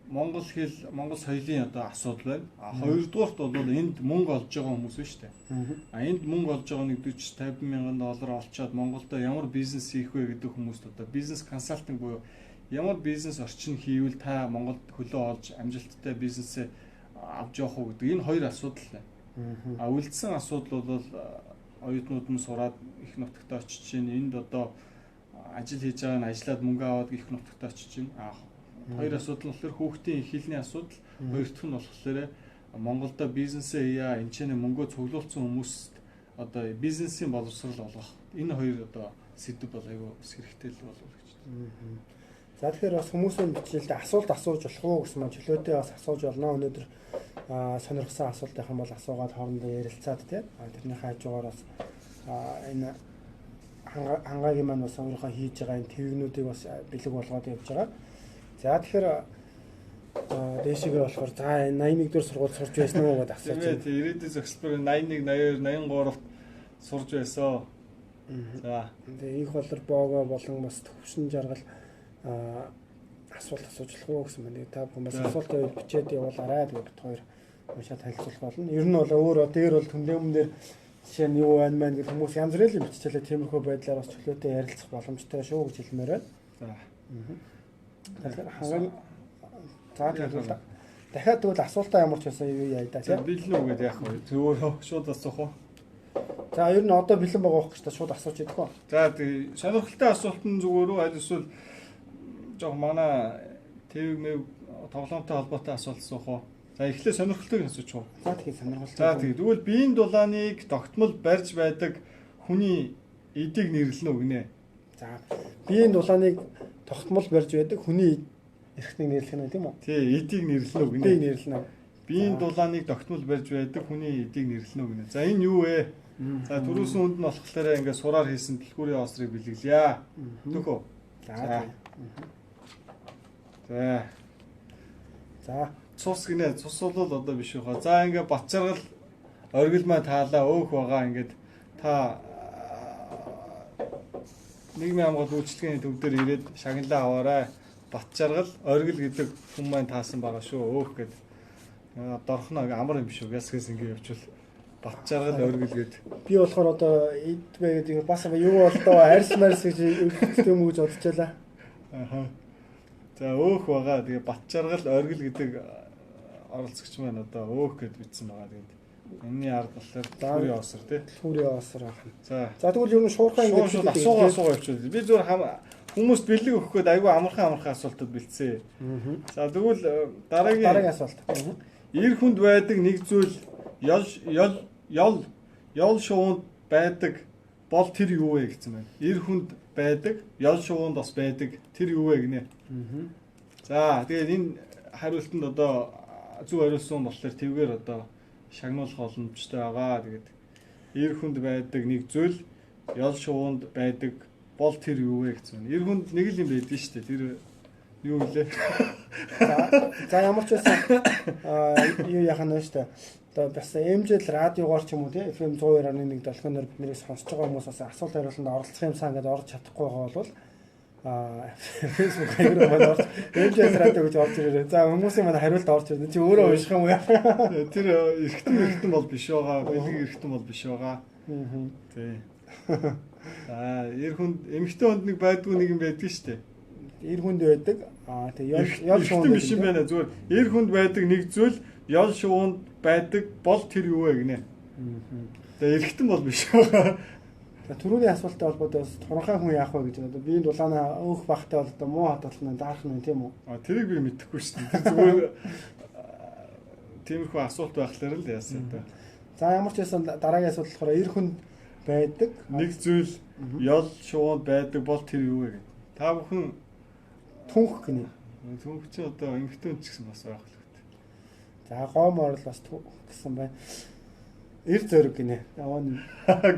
монгол хэл, монгол соёлын одоо асуудал байна. Хоёрдугаарт бол энд мөнгө олж байгаа хүмүүс байна шүү дээ. Энд мөнгө олж байгаа нэг 40-50 мянган доллар олцоод Монголд ямар бизнес хийх вэ гэдэг хүмүүст одоо бизнес консалтинг буюу ямар бизнес орчин хийвэл та Монголд хөлөө олж амжилттай бизнесээ авч явах уу гэдэг энэ хоёр асуудал байна. Үлдсэн асуудал бол оюутнууд нь сураад их нутагт очиж чинь энд одоо ажил хийж байгаа нь ажиллаад мөнгө аваад их нутагт очиж чинь хоёр асуудал нь болохоор хүүхдийн их хэлний асуудал, хоёр дахь нь болохоор Монголда бизнесээ хийя, энэ ч мөнгөө цуглуулсан хүмүүст одоо бизнесийн боловсрол олгох. Энэ хоёр одоо сэдв бол аюу хэрэгтэй л болов гэж байна. За тэгэхээр бас хүмүүсийн бичлэлдээ асуулт асууж болох уу гэсэн маань чөлөөтэй бас асууж болно. Өнөөдөр сонирхсан асуултынх нь бол асуугаад хоорондоо ярилцаад тийм. Тэрний хажуугаар бас энэ хангаагийн маань бас өөрийнхөө хийж байгаа энэ твэгнүүдийг бас бэлэг болгоод явж байгаа. За тэгэхээр дээшигээ болохоор за 81 дэх сургууль сурж байсан уу гэдээ асууж байна. Тийм ирээдүйн зөвлөмөр 81, 82, 83-т сурж байсан. За тэгээ их болор боогоо болон бас төвшин жаргал асуулт асууж болох уу гэсэн байна. Та бүхэн бас асуултаа бичээд явуулаарай. Тэгээд бит хоёр уншаад танилцуулах болно. Ер нь бол өөрөө дээр бол түнлэмнээр жишээ нь юу байна мэн гэх хүмүүс янз бүрийн биччихлээ. Тиймэрхүү байдлаар бас чөлөөтэй ярилцах боломжтой шүү гэж хэлмээр байна. За. Тэгэхээр хангаан дахиад тэгвэл асуултаа ямар ч байсан юу яа да тийм. Бэлэн үү гэдэг яах вэ? Зүгээр шууд асуух уу? За ер нь одоо бэлэн байгаа байх гэж та шууд асууж идэх үү? За тий сонирхолтой асуулт нь зүгээр үү? Аль эсвэл жоох манай ТV мэв тоглоомтой холбоотой асуулт асуух уу? За эхлээ сонирхолтойг асууж уу. За тэгэхээр сонирхолтой. За тэгвэл биеийн дулааныг тогтмол барьж байдаг хүний эдийг нэрлэнэ үү гинэ. За биеийн дулааныг тогтмол барьж байдаг хүний эрхтнийг нэрлэх нь тийм үү? Тий, эдийг нэрлэнэ үү гинэ. Эдийг нэрлэнэ. Биеийн дулааныг тогтмол барьж байдаг хүний эдийг нэрлэнэ үү гинэ. За энэ юу вэ? За түрүүсэн үнд нь болохоор ингээд сураар хийсэн дэлгүүрийн осрыг бэлгэлье. Төхөө. За. За. Цус гинэ. Цус бол одоо биш хаа. За ингээд Батчаргал оргил маа таалаа өөх байгаа ингээд та нийгмийн хамгаалалт үйлчлэгээний төв дээр ирээд шагналаа аваарай. Батчаргал оргил гэдэг хүн маань таасан байгаа шүү. Өөх гэд. Дорхно амар юм биш үү? Гэсгээс ингээд явуул. Батчаргал оргил гэд. Би болохоор одоо идвэ гэдэг бас юу болдоо арьс марс гэж юм уу гэж бодчихлаа. Аха. За өөх байгаа. Тэгээ Батчаргал оргил гэдэг оролцогч маань одоо өөх гэд бичсэн байгаа. Тэгээд энэний ард болохоор түүрийн осор тий. Түүрийн осор ахна. За тэгвэл ер нь шуурхай ингээд асуугаа явуулчихвал би зүгээр хүмүүст бэлэг өгөх гээд айгүй амархан асуултууд бэлдсэн. За тэгвэл дараагийн асуулт. Эр хүнд байдаг нэг зүйл ял шувуунд байдаг бол тэр юу вэ гэсэн байна. Эр хүнд байдаг, ял шувуунд бас байдаг. Тэр юу вэ гинэ. За тэгээд энэ хариултанд одоо зөв хариулсан болохоор твгээр одоо шагнуулах боломжтой байгаа. Тэгээд эр хүнд байдаг нэг зүйл, ял шувуунд байдаг бол тэр юу вэ гэсэн байна. Эр хүнд нэг л юм байдаг шүү дээ. Тэр юу вэ? За ямар ч байсан юу яах нь вэ шүү дээ. Одоо бас эмжэл радиогоор ч юм уу тийм FM 102.1 долгионоор бид нэрийг сонсож байгаа хүмүүс бас асуулт хариултанд оролцох юмсан гэдээ орж чадахгүй байгаа бол Facebook хаягаар маань орж эмжэл радио гэж орж ирээрээ. За хүмүүсийн маань хариулт орж ирнэ. Чи өөрөө унших юм уу яа? Тэр эргэтэн бол биш байгаа. Бэлэг эргэтэн бол биш байгаа. Тий. Эр хүнд эмэгтэй хүнд нэг байдгүй нэг юм байдаг шүү дээ. Эр хүнд байдаг. Тэгээ ял шувуунд биш юм байна. Зүгээр эр хүнд байдаг нэг зүйл, ял шувуунд байдаг бол тэр юу вэ гинэ. Тэгээ эргэтэн бол биш байгаа. Түрүүний асуулттай холбоотой бас туранхай хүн яах вэ гэж байна. Би дулаанаа өөх бахтай бол одоо муу хатгална даах нь тийм үү? Тэрийг би мэдэхгүй шүү дээ. Зүгээр тиймэрхүү асуулт байхлаар л яасан та. За ямар ч байсан дараагийн асуулт болохоор эр хүнд байдаг нэг зүйл, ял шувуунд байдаг бол тэр юу вэ гэдэг. Та бүхэн түнх гинэ. Түнх чи одоо эмэгтэй ч гэсэн бас байх л үү. За гоомор л бас түнх гэсэн байна. Эр зөрөг гинэ. Яваа.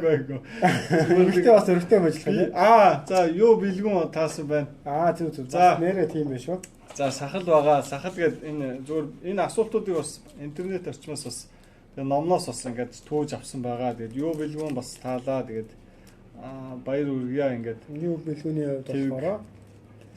Гой. Эмэгтэй бас өргөтэй байж л байна. За юу бэлгүүн таасан байна. Зүг. За нэрээ тийм байх шүү. За сахал байгаа. Сахал гэдэг энэ зүгээр энэ асуултуудыг бас интернет орчмоос бас тэгээ номноос бас ингээд төөж авсан байгаа. Тэгээд юу бэлгүүн бас таалаа. Тэгээд баяр үргийа ингээд юу бэлгүүний хувьд болохоор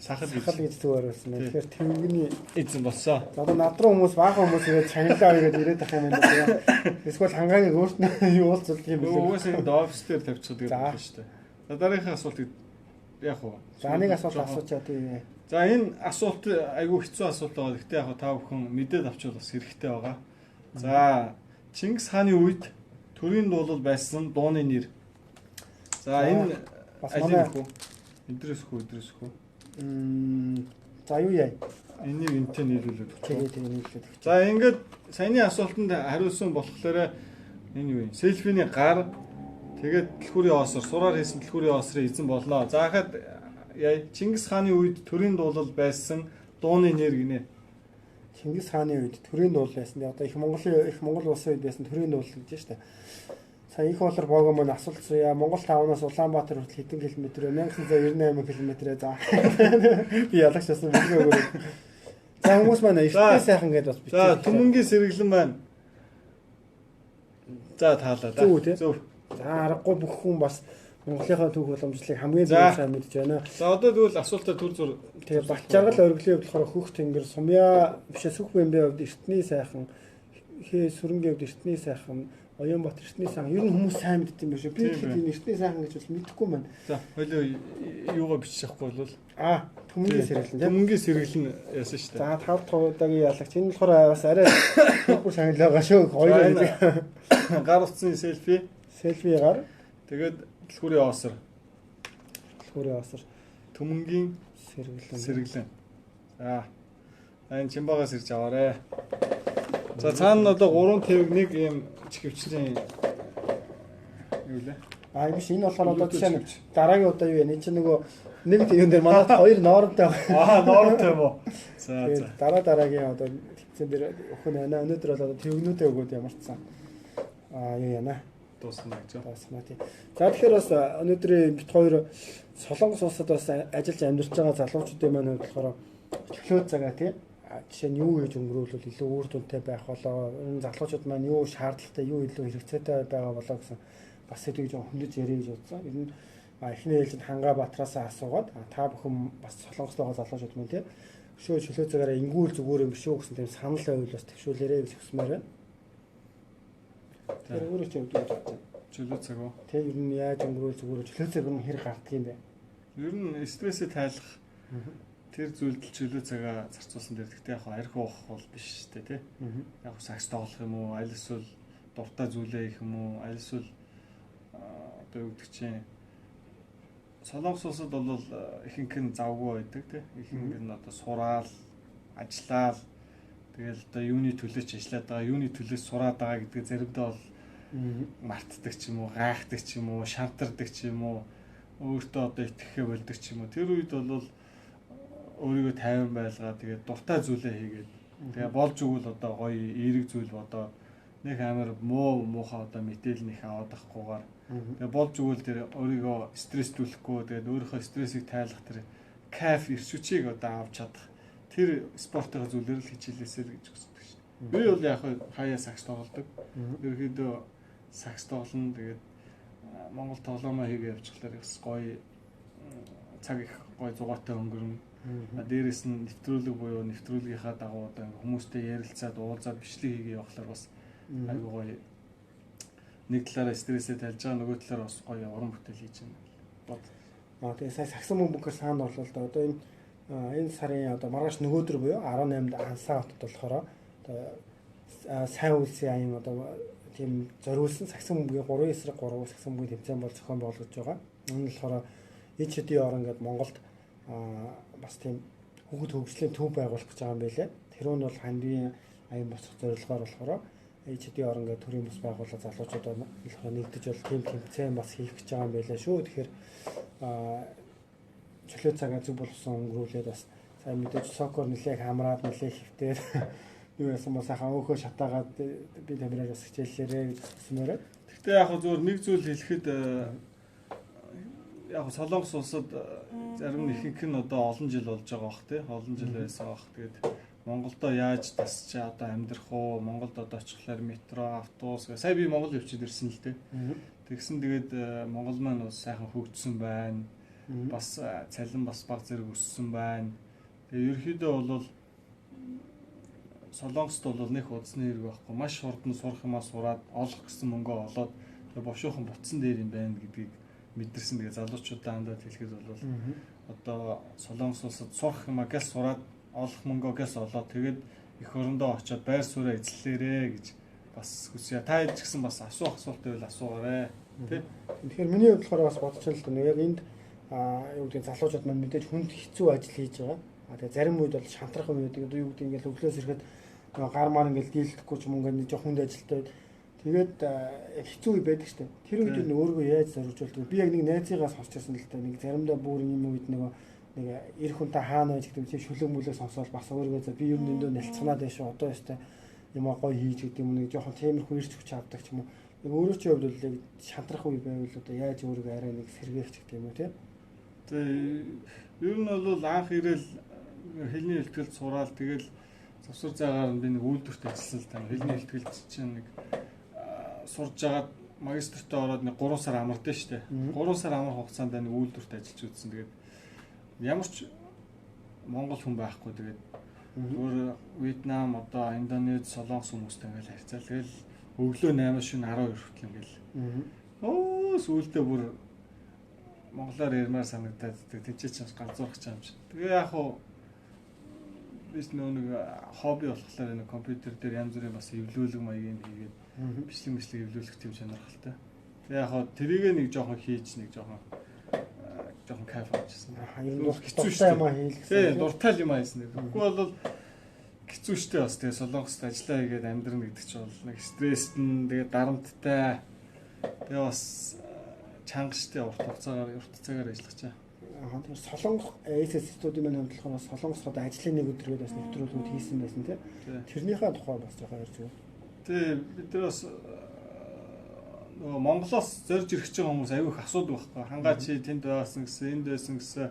сахал гэж зүгээр байсан байна. Тэгэхээр тэвгний эзэн болсон. Одоо над руу хүмүүс баахан хүмүүс ирээд чангалаа ирээд ирээд ах юм байна. Эсвэл хангаагийн өөртөө юу уулзалт юм бэ? Угсаа энэ офис дээр тавьчихдаг байна шүү дээ. За дараагийн асуултыг яах вэ? За нэг асуулт асуучаа тий. За энэ асуулт айгүй хэцүү асуулт байгаа. Гэхдээ яг та бүхэн мэдээд авчвал бас хэрэгтэй байгаа. За Чингис хааны үед төрийн дуулал байсан дууны нэр. За энэ алийг хөө? Идрээс хөө. За юу яа? Энийг энтэй нийлүүлээд өгч. нийлүүлээд. За ингээд саяны асуултанд хариулсан болохоор энэ юу юм? Селфиний гар тэгээд дэлхүүрийн оосор сураар хийсэн дэлхүүрийн оосрын эзэн болноо. За хахад яа Чингис хааны үед төрийн дуулал байсан дууны нэр гинэ. Чингис хааны үед төрийн дуулал байсан. Одоо их Монгол улсын үед байсан төрийн дуулал гэж байна шүү дээ. Сая их болор богоо маань асуултсан яа Монгол тавнаас Улаанбаатар хүртэл хэдэн километр вэ? 1998 км. За. Би ялагч болсон бүгд. За хүмүүс маань ихтэй сайхан гэдээ бас бичиж. За Түмэнгийн сэргэлэн байна. За таалаа да. Зөв. За аргагүй бүх хүн бас Монголынхаа түүх боломжлыг хамгийн сайн мэдж байна. За одоо тэгвэл асуултаа төр зур. Тэгээ Балчаргал өргөлийн хувьд болохоор хөх тэнгэр сумья бишээ сүх бэмбээ хувьд эртний сайхан хээ сүрэнгийн хувьд эртний сайхан Оюунбат эртний сайхан ер нь хүмүүс сайн мэддэг юм байна шүү. Би ихэд энэ эртний сайхан гэж бол мэдэхгүй байна. За хоёул юугаа бичихгүй бол Түмэнгийн сэргэлэн тийм. Түмэнгийн сэргэлэн яасан шүү дээ. За 5 дахь удаагийн ялагч энэ болохоор бас арай хөөхгүй санал байгаа шүү. Хоёул гар утсны селфи гар. Тэгээд дэлхүүрийн оосор. Түмэнгийн сэргэлэн. За энэ Чимбагаас ирж аваарэ. За цаана одоо 3 тэвэг нэг юм чихвчлийн юу лээ? Биш энэ болохоор одоо жишээ нь дараагийн удаа юу вэ? Энд чинь нөгөө нэг юм дээр манайд хоёр ноортой байгаа. Ноортой юм уу? За дараагийн одоо хэвцэн дээр өхөн байна. Өнөөдөр бол одоо тэвгнүүдээ өгөөд ямарчсан. Юу яана? Дуусна гэж. Тийм. За тэгэхээр бас өнөөдрийн бит хоёр Солонгос улсад бас ажиллаж амьдарч байгаа залуучуудын маань болохоор чөлөө цагаа тийм жишээ нь юу хийж өнгөрүүлвэл илүү үр дүнтэй байх болоо энэ залуучууд маань юу шаардлагатай юу илүү хэрэгцээтэй байгаа болоо гэсэн бас сэдвийг жоо хөндөж ярих гэж бодсон. Энэ нь эхний ээлжинд Хангаабаатараас асуугаад та бүхэн бас Солонгост байгаа залуучууд маань тийм чөлөө цагаараа ингүүл зүгээр юм биш үү гэсэн тийм санал байвал бас төвшүүлээрэй гэж хүсмээр байна. Тэр өөрөө ч юм дий бодож байна. Чөлөө цаг уу? Тэг ер нь яаж өнгөрөөл зүгээр чөлөө цаг нь хэр гарддаг юм бэ? Ер нь стрессээ тайлах тэр зүйлд чөлөө цагаа зарцуулсан дээр гэхдээ яг арх уух бол биш шүү дээ тий. Яг сакс тоглох юм уу, аль эсвэл дуртай зүйлээ хийх юм уу, аль эсвэл одоо юу гэдэг чинь Солонгос улсад бол ихэнх нь завгүй байдаг тий. Ихэнх нь одоо сураал, ажиллаал Тэгэл одоо юуны төлөөч ажиллаад байгаа, юуны төлөөч сураад байгаа гэдгээ заримдаа бол мартдаг ч юм уу, гайхдаг ч юм уу, шантардаг ч юм уу, өөртөө одоо итгэхээ болдог ч юм уу. Тэр үед бол өөрийгөө тайван байлгаа тэгээд дуртай зүйлээ хийгээд тэгээ болж өгвөл одоо гоё эерэг зүйл бодоо нэг амар муухай одоо мэдээлэл нэх аваад авахгүйгээр тэгээ болж өгвөл тэр өөрийгөө стресстүүлэхгүй тэгээд өөрийнхөө стрессийг тайлах тэр кайф ирчүүчийг одоо авч чадах тэр спортын зүйлээр л хичээлээсэй л гэж хүсдэг шин. Би бол яг хаяа сакс тоглодог. Ерөөдөө сакс тоглоно тэгээд Монгол тоглоомоо хийгээ явуулчихлаар бас гоё цаг их гоё зугаатай өнгөрнө. Дээрээс нь нэвтрүүлэг буюу нэвтрүүлгийнхаа дагуу одоо хүмүүстэй ярилцаад уулзаад бичлэг хийгээ явахлаар бас айгүй гоё нэг талаараа стрессээ тайлж байгаа нөгөө талаараа бас гоё уран бүтээл хийж байна. Тэгээ сая сагсан мөнгөөр саанд орлоо л да. Одоо энэ сарын одоо маргааш нөгөөдөр буюу 18-нд Ансаа хотод болохоор одоо сайн үйлсийн аян одоо тийм зориулсан сагсан мөнгөний 3 эсрэг 3 сагсан мөнгөний тэмцээн бол зохион болгож байгаа. Энэ нь болохоор эд шидийн орон гэдэг Монголд бас тийм хүүхэд хөгжлийн төв байгуулах гэж байгаа юм байлээ. Тэр нь бол хандийн аян босох зорилгоор болохоор эд шидийн орон гэдэг төрийн бас байгууллага залуучуудад нэгдэж бол тийм тэмцээн бас хийх гэж байгаа юм байлээ шүү. Тэгэхээр чөлөө цагаа зүг болсон өнгөрүүлээд бас сайн мэдээж сокор нэлээх хамраад нэлээх хөвтээд юу яасан бас хаа өөхөө шатаагаад би тамираар бас хичээллээрээ гэж хэлсмээр. Гэхдээ яг зөвөр нэг зүйл хэлэхэд яг Солонгос улсад зарим ихэнх нь одоо олон жил болж байгаа бах тий олон жил байсан бах. Тэгээд Монголдо яаж тасч одоо амьдрах уу? Монголд одоо очихлаар метро, автобус сая би Монгол явчихад ирсэн л дээ. Тэгсэн тэгээд Монгол маань бас сайхан хөгжсөн байна. Бас цалин бас баг зэрэг өссөн байна. Тэгээ ерөөхдөө бол Солонгост бол нэг удасны хэрэг байхгүй. Маш хурдан сурах юмаа сураад олох гэсэн мөнгөө олоод тэгээ бошуухан бутсан дээр юм байна гэдгийг мэдэрсэн. Тэгээ залуучуудаа хандаад хэлэхэд бол одоо Солонгос улсад сурах юмаа гэл сураад олох мөнгөө гэл олоод тэгээд эх орондоо очиод байр сууриа эзлэлээрэ гэж бас хүсье. Та ч гэсэн бас асуулт байвал асуугаарэ. Тэ. Тэгэхээр миний хувьд болохоор бас бодчихлоо л дээ. Яг энд юу гэдэг залуучууд маань мэдээж хүнд хэцүү ажил хийж байгаа. Тэгээ зарим үед бол шантрах юм байдаг. Юу гэдэг ингээл өглөөс ирэхэд гар маар ингээл дийлдэхгүй ч юм ингээд жоох хүнд ажилтай. Тэгээд хэцүү үе байдаг шүү дээ. Тэр үед нь өөрийгөө яаж зориулж би яг нэг найзыгаас сонсчихсан л дээ. Нэг заримдаа бүр юм үед нэг эр хүнтэй хаана байж гэдэг тийм шүлэг мүлэг сонсоод бас өөрийгөө за би юм дэндөө нэлцганаад байх шүү. Одоо ястай юм гоё хийж гэдэг юм нэг жоохон тиймэрхүү ирч хүч авдаг ч юм уу. Нэг өөрөө ч хувьд бол яг шантрах үе байвал одоо яаж өөрийгөө арай нэг сэргээх гэдэг юм уу тийм. Тэгээ ер нь бол анх ирээл хэлний хэлтгэлд сураал тэгэл завсар заагаар би нэг үйлдвэрт ажилласан л та хэлний хэлтгэлд чинь нэг сурж агаад магистртаа ороод нэг 3 сар амартай штэ. 3 сар амар хугацаанд нэг үйлдвэрт ажиллаж үзсэн. Тэгээд ямар ч Монгол хүн байхгүй тэгээд өөр Вьетнам одоо Индонез, Солонгос хүмүүстэй ингээл харьцаал. Тэгэл өглөө 8 шөнө 12 хүртэл ингээл. Сүүлдээ бүр монголоор ярмаар санагдаад тэнцээч ганцуурах ч юм чи. Тэгээ яг хуу биш нэг хобби болохоор нэг компьютер дээр янз бүрийн бас эвлүүлэг маягийн хийгээд бичлэг эвлүүлэх тийм сонирхолтой. Тэгээ яг хуу тэрийг нэг жоохон хийж нэг жоохон кайф авчихсан. Ер нь хэцүү шүү юм хийлгэсэн. Тэгээ дуртай юм хийсэн. Үгүй бол хэцүү шттэ бас тэгээ Солонгост ажиллаа хийгээд амьдрна гэдэг чинь бол нэг стресстэн тэгээ дарамттай. Тэгээ бас чанга штэ урт цагаар ажиллаж байгаа. Тэгэхээр Солонгос SS студийн маань хамтлагаар бас Солонгос хот ажлын нэг өдрөөд бас нэвтрүүлгүүд хийсэн байсан тийм. Тэрнийхээ тухай бас жоохон ярьж өгөө. Тэгээ бид нар бас нөгөө Монголоос зорж ирэх чинь хүмүүс аягүй их асуудаг байхгүй. Хангаа чи тэнд байсан гэсэн, энд байсан гэсэн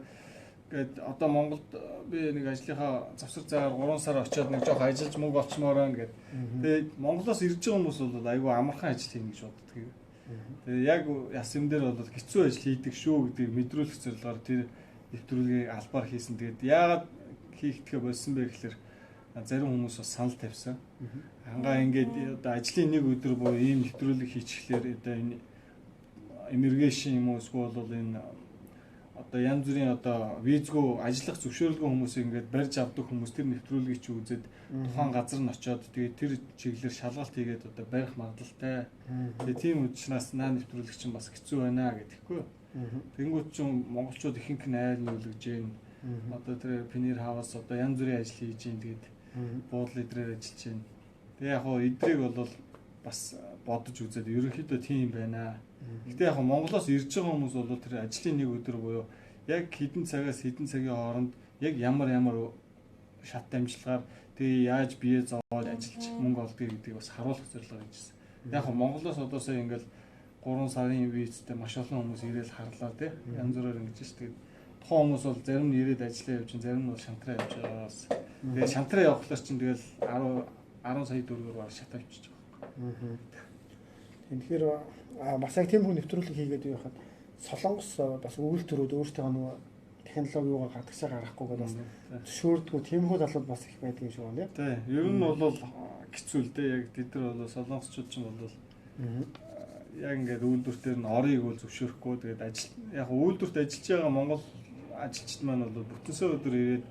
гээд одоо Монголд би нэг ажлынхаа завсар заагаар 3 сар очиод нэг жоох ажиллаж мөнгө олчмоор ингээд. Тэгээ Монголоос ирж байгаа хүмүүс бол аягүй амархан ажил хийнэ гэж боддог. Тэгээ яг яс юм дээр бол хэцүү ажил хийдэг шүү гэдгийг мэдрүүлэх зорилгоор тэр нэвтрүүлгийг албаар хийсэн. Тэгээд яагаад хийхдээ болсон бэ гэхээр зарим хүмүүс бас санал тавьсан. Хангаа ингээд одоо ажлын нэг өдөр буюу ийм нэвтрүүлэг хийчихлээр одоо энэ иммиграшн юм уу эсвэл бол энэ одоо янз бүрийн одоо визгүй ажиллах зөвшөөрлгүй хүмүүсийг ингээд барьж авдаг хүмүүс тэр нэвтрүүлгийг чи үзээд тухайн газар нь очиод тэгээд тэр чиглэлээр шалгалт хийгээд одоо барих магадлалтай. Тэгээд тийм учраас наа нэвтрүүлэг чинь бас хэцүү байна гэдэхгүй. Тэнгүүд чинь монголчууд ихэнх нь айл нүүлгэж гин одоо тэр пенер хавас одоо янз бүрийн ажил хийж гин тэгээд буудлын эдрээр ажиллаж байна. Тэгээ яг хоо эдрийг бол бас бодож үзээд ерөнхийдөө тийм байна. Гэтэ яг Монголоос ирж байгаа хүмүүс бол тэр ажлын нэг өдөр буюу яг хэдэн цагаас хэдэн цагийн хооронд яг ямар шат дамжлагаар тэгээ яаж бие зовоод ажиллаж мөнгө олдгийг гэдгийг бас харуулах зорилго хийжсэн. Яг Монголоос одоо сая ингээл 3 сарын визтэй маш олон хүмүүс ирээд харлаа тий. Янз бүрээр ингэж шүү дээ. Тухайн хүмүүс бол зарим нь ирээд ажиллаа явж, зарим нь бол шантраа явж байгаас. Тэгээ шантраа явахлаар чинь тэгэл 10 сая төгрөгөөр баг шат авчиж байгаа. Тэгэхээр бас яг тийм хүн нэвтрүүлэг хийгээд байхад Солонгос бас үйлдвэрүүд өөрсдөө нөгөө технологиугаар гадагшаа гаргахгүйгээр бас зөвшөөрдгөө тиймэрхүү талууд бас их байдаг юм шиг байна. Тий. Ер нь бол хэцүү л дээ. Яг тэд нар бол солонгосчууд ч юм бол яг ингээд үйлдвэртээр нь орыг бол зөвшөөрөхгүй. Тэгээд ажил яг үйлдвэрт ажиллаж байгаа Монгол ажилчид маань бол бүтэнсээ өдөр ирээд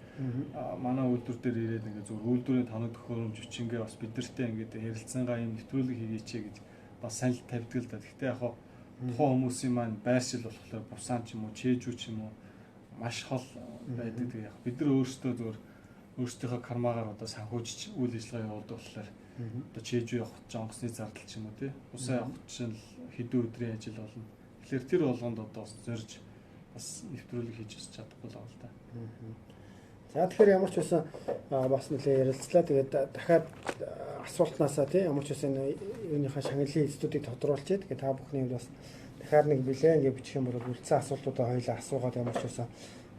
манай үйлдвэр дээр ирээд ингээд зөв үйлдвэрийн тоног төхөөрөмж хүчингээ бас бидэртэй ингээд ярилцсангаа юм нэвтрүүлэг хийгээч гэж бас санал тавьдаг л да. Гэхдээ яг тухайн хүмүүсийн маань байршил болохоор бусаан ч юм уу, чэжүү ч юм уу маш хол байдаг. Яг бид нар өөрсдөө зөвөр өөрсдийнхөө кармагаар одоо санхүүжиж үйл ажиллагаа явуулдаг болохоор одоо чэжүү явах жонгосны зардал ч юм уу тий. Усаа явах чинь хэдэн өдрийн ажил болно. Тэгэхээр тэр болгонд одоо зорж бас нэвтрүүлэг хийж чадахгүй л байна л да. За тэгэхээр ямар ч байсан бас нэлээ ярилцлаа. Тэгээд дахиад асуултнаасаа тий ямар ч байсан юуныхаа шагналын эзлүүдийг тодруулчихэд тэгээд та бүхний хувьд бас дахиад нэг билээ ингэ бичих юм бол үлдсэн асуултуудаа хоёулаа асуугаад ямар ч байсан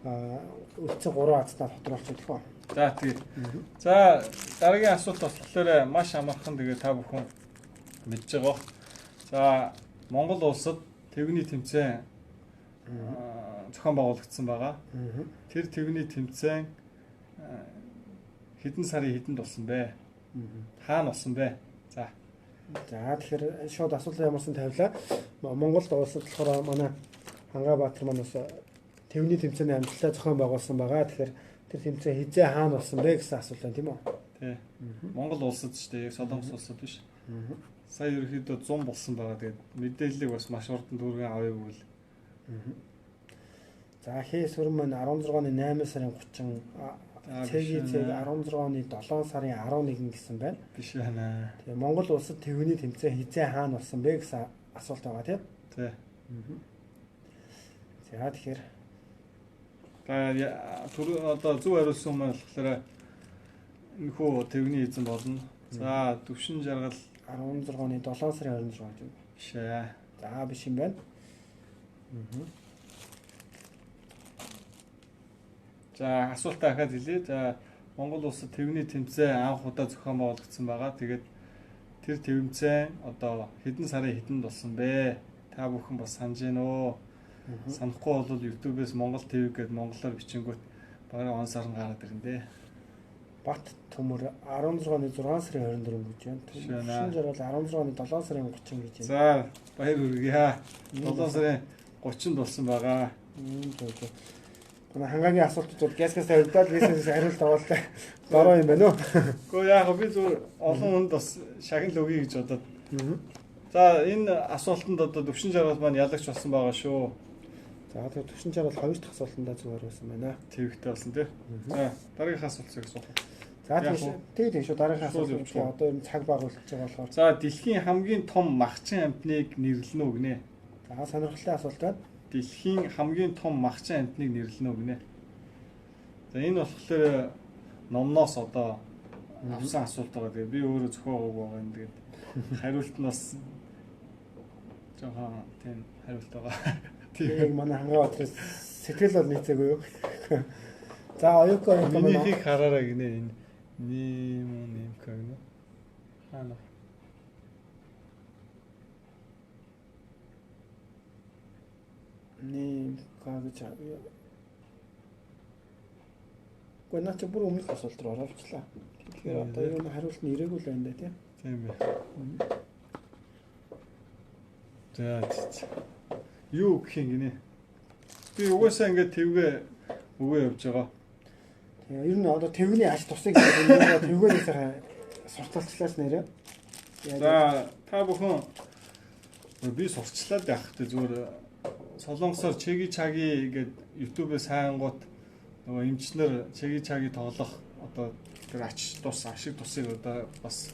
үлдсэн 3 азнаа тодруулчих гэх юм. За тэгээд за дараагийн асуулт болохоор маш амархан тэгээд та бүхэн мэдж байгаа. За Монгол улсад тэгвний тэмцээн зохион байгуулагдсан байгаа. Тэр тэгвний тэмцээн хэдэн сарын хэдэнд болсон бэ? Хаана болсон бэ? За тэгэхээр шууд асуулт ямарсан тавилаа. Монголд улсад болохоор манай Хангабаатар маань бас тэгвний тэмцээний амжилттай зохион байгуулсан байгаа. Тэгэхээр тэр тэмцээн хизээ хаана болсон бэ гэсэн асуулт байна тийм үү? Тий. Монгол улсад ч тийм Солонгос улсад биш. Сая ерөөхдөө 100 болсон байгаа. Тэгээд мэдээллийг бас маш урдан түргэн авъягүй л. За хээс хөрөн маань 16-ны 8 сарын 30 цэгийн цэг 16-ны 7 сарын 11 гэсэн байна. Биш байна. Тэгээ Монгол улсад тэгвний тэмцээн хизээ хаана болсон бэ гэсэн асуулт байгаа тийм. Тий. За тэгэхээр одоо зөв хариулсан маань болохоор энэхүү тэгвний эзэн болно. За төвшин жаргал 16-ны 7 сарын 26 гэж биш ээ. За биш юм байна. За асуултаа дахиад хэлье. За Монгол улсад тэгвний тэмцээн анх удаа зохион байгуулагдсан байгаа. Тэгээд тэр тэмцээн одоо хэдэн сарын хэдэнд болсон бэ? Та бүхэн бас санаж байна уу? Санахгүй бол YouTube-ээс Монгол ТV гэдэг монголоор бичингүүт бараг он сар гараад ирнэ дээ. Бат төмөр 16-ны 6 сарын 24 гэж байна. Төвшин жаргал 16-ны 7 сарын 30 гэж байна. За баяр хүргэе. 7 сарын 30-нд болсон байгаа. Манай хангагийн асуултууд гэсгээс тавьдаад лисээс хариулт аваад бороо юм байна уу? Гэхдээ яг би зүгээр олон хүнд бас шагнал өгье гэж бодоод. За энэ асуултанд одоо төвшин жаргал маань ялагч болсон байгаа шүү. За тэр төвшин жаргал 2 дахь асуултандаа зүгээр байсан байна. Твэгтэй болсон тий. За дараагийн асуулт асуух. За тийм шүү дараагийн асуулт одоо ер нь цаг баг болчихж байгаа болохоор. За дэлхийн хамгийн том махчин амтныг нэрлэнэ үү гинэ. За сонирхолтой асуулт байна. Дэлхийн хамгийн том махчин амтныг нэрлэнэ үү гинэ. За энэ болохоор номноос одоо авсан асуулт байгаа. Тэгээ би өөрөө зохиогоогүй байгаа юм. Тэгээд хариулт нь бас жоохон тийм хариулт байгаа. Тийм манай Хангабаатараас сэтгэл бол нийцээгүй юу. За оюуко минийхийг хараарай гинэ энэ нэмка гинэ. Хаана нэмка гэж Гэхдээ наач бүр өмнөх асуулт руу оруулчлаа. Тэгэхээр одоо юу хариулт нь ирээгүй л байна да тийм. Тийм бай. За юу гэх юм гинэ. Би угаасаа ингээд твгээ өгөө явж байгаа. Тэгээ ер нь одоо твгний аж тусыг твгөөсөө сурталчлаас нэрээ. За та бүхэн би сурчлаад байх тэ зүгээр солонгосоор чеги чаги гэдэг YouTube-ээс хайнгууд нөгөө эмчнэр чеги чаги тоглох одоо тэр ашиг тусыг одоо бас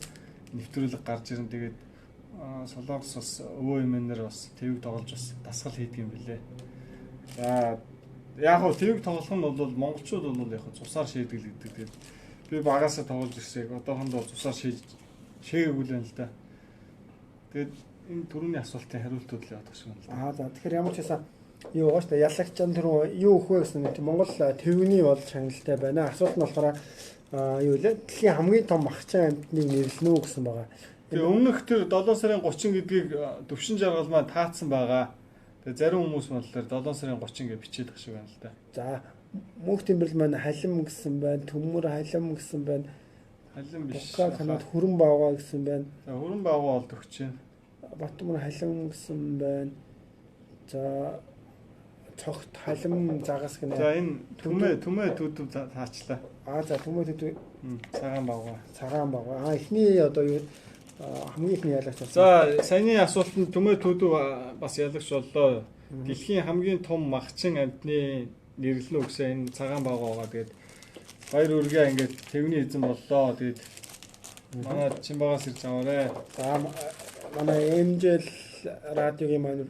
нэвтрүүлэг гарч ирэн тэгээд Солонгос бас өвөө эмээнээр бас твэг тоглож бас дасгал хийдэг юм билээ. За яг хөө твэг тоглох нь бол монголчууд бол яг цусаар шийдэг л гэдэг. Тэгээд би багасаа тоглож ирсэг одоохондоо цусаар шийгээгүй л байна л да. Тэгээд энэ түрүүний асуултын хариултууд л явах шиг байна. За тэгэхээр ямар ч байсан юу байгаа шүү дээ. Ялагчсан түрүү юу өгөх вэ гэсэн нэг Монгол твэгний бол шагналтай байна. Асуулт нь болохоор юу вэ? Дэлхийн хамгийн том махчин амьтныг нэрлэнэ үү гэсэн байгаа. Тэгээ өмнөх тэр 7 сарын 30 гэдгийг төвшин жаргал маань таацсан байгаа. Тэгээ зарим хүмүүс болохоор 7 сарын 30 гэж бичээд байгаа шиг байна л да. За мөнх тэмбэрл маань халим гэсэн байна. Төмөр халим гэсэн байна. Халим биш. Канад хүрэн бааваа гэсэн байна. За хүрэн бааваа олд өгч байна. Батмөр халим гэсэн байна. За цогт халим загас гэнэ. За энэ түмээ төдөв таачлаа. За түмээ төдөв цагаан бааваа. Эхний одоо юу хамгийн ихний ялагч болсон. За саяны асуултанд түмээ төдөв бас ялагч боллоо. Дэлхийн хамгийн том махчин амьтны нэрлэнэ үгсээ энэ цагаан бааваа байгаа. Тэгээд баяр үргээ ингээд тэвний эзэн боллоо. Тэгээд манай Чимбагаас ирж аваарэ. За манай MJL радиогийн маань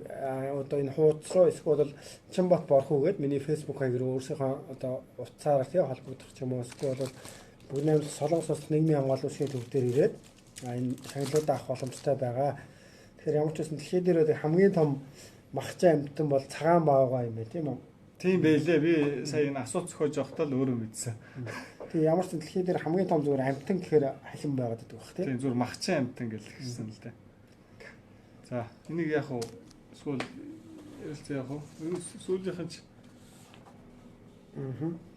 одоо энэ хуудас руу эсвэл Чимбат борхоо гээд миний Facebook хаяг руу өөрсийнхөө одоо утсаараа тий холбогдох ч юм уу эсвэл бүгд Солонгосоос нийгмийн хамгаалалт шиг төв дээр ирээд энэ шагналуудаа авах боломжтой байгаа. Тэгэхээр ямар ч байсан дэлхийд дээр хамгийн том махчин амьтан бол цагаан бааваа юм байна тийм үү? Тийм байлээ. Би сая энэ асуулт зохиож явахдаа л өөрөө мэдсэн. Тэгээ ямар ч дэлхийд дээр хамгийн том зүгээр амьтан гэхээр халин байгаад байдаг бах тийм. Тийм зүгээр махчин амьтан гэж хэлсэн л дээ. За энийг яг уу эсвэл ярилцээ яг уу сүүлийнхэн ч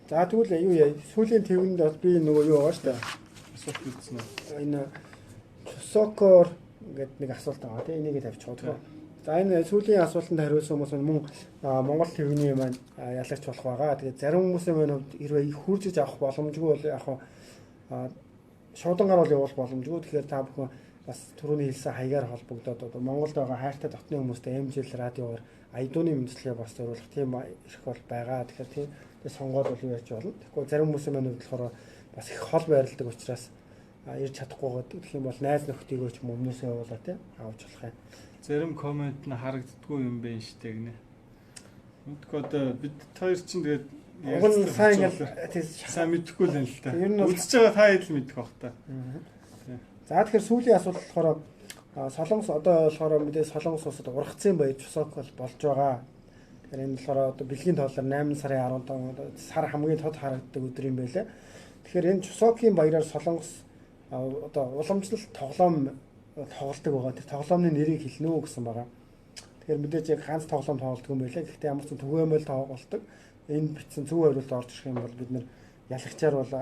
За тэгвэл юу яа сүүлийн твэнд бол би нөгөө юу байгаа шүү дээ. асуулт үзсэн үү? Энэ Чусокор гэдэг нэг асуулт байгаа тийм энийг тавьчихваа. За энэ сүүлийн асуултанд хариулсан хүмүүс мөн Монгол твэний маань ялагч болох байгаа. Тэгээд зарим хүмүүсийн маань хэрвээ хуржиж авах боломжгүй бол яг шуудангаар бол явуулах боломжгүй. Тэгэхээр та бүхэн бас түрүүний хэлсэн хаягаар холбогдоод одоо Монголд байгаа хайртай дотны хүмүүстэй MJL радиоор аядууны мэдчилгээ бас зориулах тийм их бол байгаа. Тэгэхээр тийм сонгоод бол юу яаж болно. Тэгэхгүй зарим хүмүүсийн маань болохоор бас их хол байрладаг учраас ирж чадахгүй гэх юм бол найз нөхдийгөө ч юм өмнөөсөө явуулаа тийм авч болох юм. Зарим комент нь харагддаггүй юм байна шүү дээ гинэ. Мэдгүй одоо бид хоёр чинь тэгээд сайн мэдэхгүй л юм л та. Үзэж байгаа та хэд л мэдэх бах та. За тэгэхээр сүүлийн асуулт болохоор Солонгос одоо болохоор мэдээ Солонгос улсад ургацын баяр Чусок болж байгаа. Тэгэхээр энэ болохоор одоо бэлгийн тоолоор 8 сарын 15 сар хамгийн тод харагддаг өдөр юм байлээ. Тэгэхээр энэ Чусокийн баяраар Солонгос одоо уламжлалт тоглоом тоглолдог байгаа. Тэр тоглоомны нэрийг хэлнэ үү гэсэн байгаа. Тэгэхээр мэдээж яг ганц тоглоом тоглолдог юм байлээ. Гэхдээ ямар ч түгээмэл тоглолдог. Энэ бичсэн зөв хариулт орж ирэх юм бол бид нэр ялагчаар бол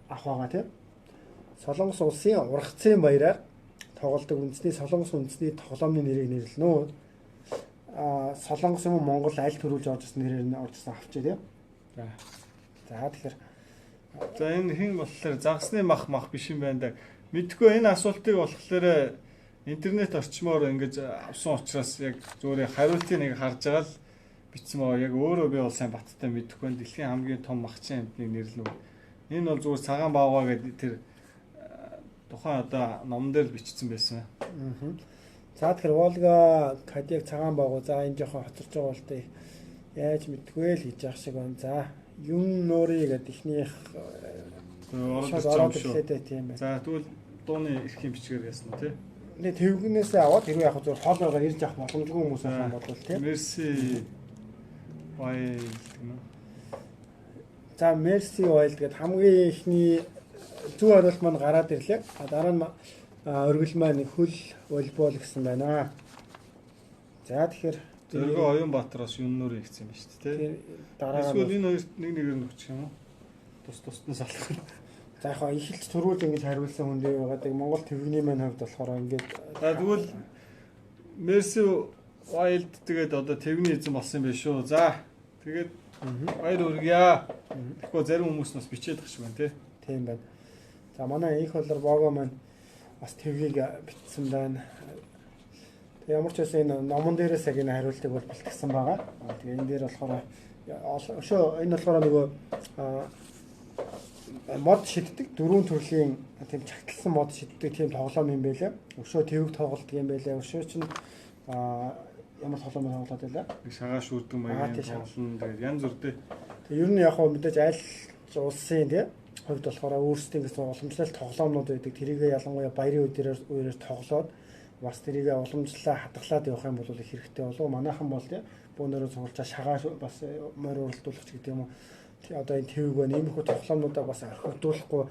авах байгаа тийм. Солонгос улсын ургацын баяраар тоглодог үндэсний Солонгос үндэсний тоглоомны нэрийг нэрлэнэ үү? Солонгос юм уу Монгол аль төрүүлж орж ирсэн нэрээр нь орж ирсэн авчээ тийм. За тэгэхээр за энэ хэн болохоор загсны мах биш юм байна да. Мэдгүй энэ асуултыг болохоор интернет орчмоор ингэж авсан учраас яг зүгээр хариултыг нэг харж байгаа л бичсэн байгаа. Яг өөрөө би бол сайн баттай мэдэхгүй. Дэлхийн хамгийн том махчин амьтныг нэрлэнэ. Энэ бол зүгээр цагаан бааваа гэдэг тэр тухайн одоо номон дээр л бичсэн байсан. За тэгэхээр Волга Кадиак цагаан бааваа за энэ жоохон хоцорч байгаа бол тээ яаж мэдгүй л хийж явах шиг байна. За юм нори гэдэг ихнийх ороод ирлээ тийм байна. За тэгвэл дууны эрхийн бичгээр ясна тий. Нэг твгнээсээ аваад хэрвээ яг зөв хоол байгаа ирж авах боломжгүй хүмүүс байгаа бол тийм. Мерси Wild гэнэ. За Mercy Wild гэдэг хамгийн ихний зөв хариулт маань гараад ирлээ. Дараа нь өргөл маань хөл волейбол гэсэн байна. За тэгэхээр Зөргөө Оюнбаатараас Юннөр ихсэн юм ба шүү дээ. Дараа нь эсвэл энэ хоёрт нэг нэгээр нь өгчих юм уу? Тус-туснаас алах. За яг ихэлж төрүүл ингэж хариулсан хүн дээр байгаад Монгол твэний маань хувьд болохоор ингээд тэгвэл Mercy Wild тэгээд одоо твэний эзэн болсон юм байна шүү. За тэгээд баяр хүргье. Тэгэхгүй зарим хүмүүс нас бичээд байгаа шиг байна тий. Тийм байна. За манай их болор бого маань бас твгийг бичсэн байна. Ямар ч байсан энэ номон дээрээс яг энэ хариултыг бол бэлтгэсэн байгаа. Тэгээ энэ дээр болохоор өшөө энэ болохоор нөгөө мод шиддэг дөрвөн төрлийн тийм чагталсан мод шиддэг тийм тоглоом юм байлаа. Өшөө твэг тоглолт юм байлаа. Өшөө чинь ямар тоглоом тоглоод байлаа. Шагаа шүрдэг маягийн тоглоом тэгээд янз бүртэй. Тэгээ ер нь яг хөө мэдээж аль улсын тий хувьд болохоор өөрсдийн гэсэн уламжлалт тоглоомнууд байдаг. Тэрийг ялангуяа баярын үеэр тоглоод бас тэрийг уламжлалаа хадгалаад явах юм бол их хэрэгтэй болов. Манайхан бол тий бөөнөрөө цуглаж шагаа бас морь уралдуулах гэдэг юм уу. Одоо энэ твэг байна. Иймэрхүү тоглоомнуудаа бас орхигдуулахгүй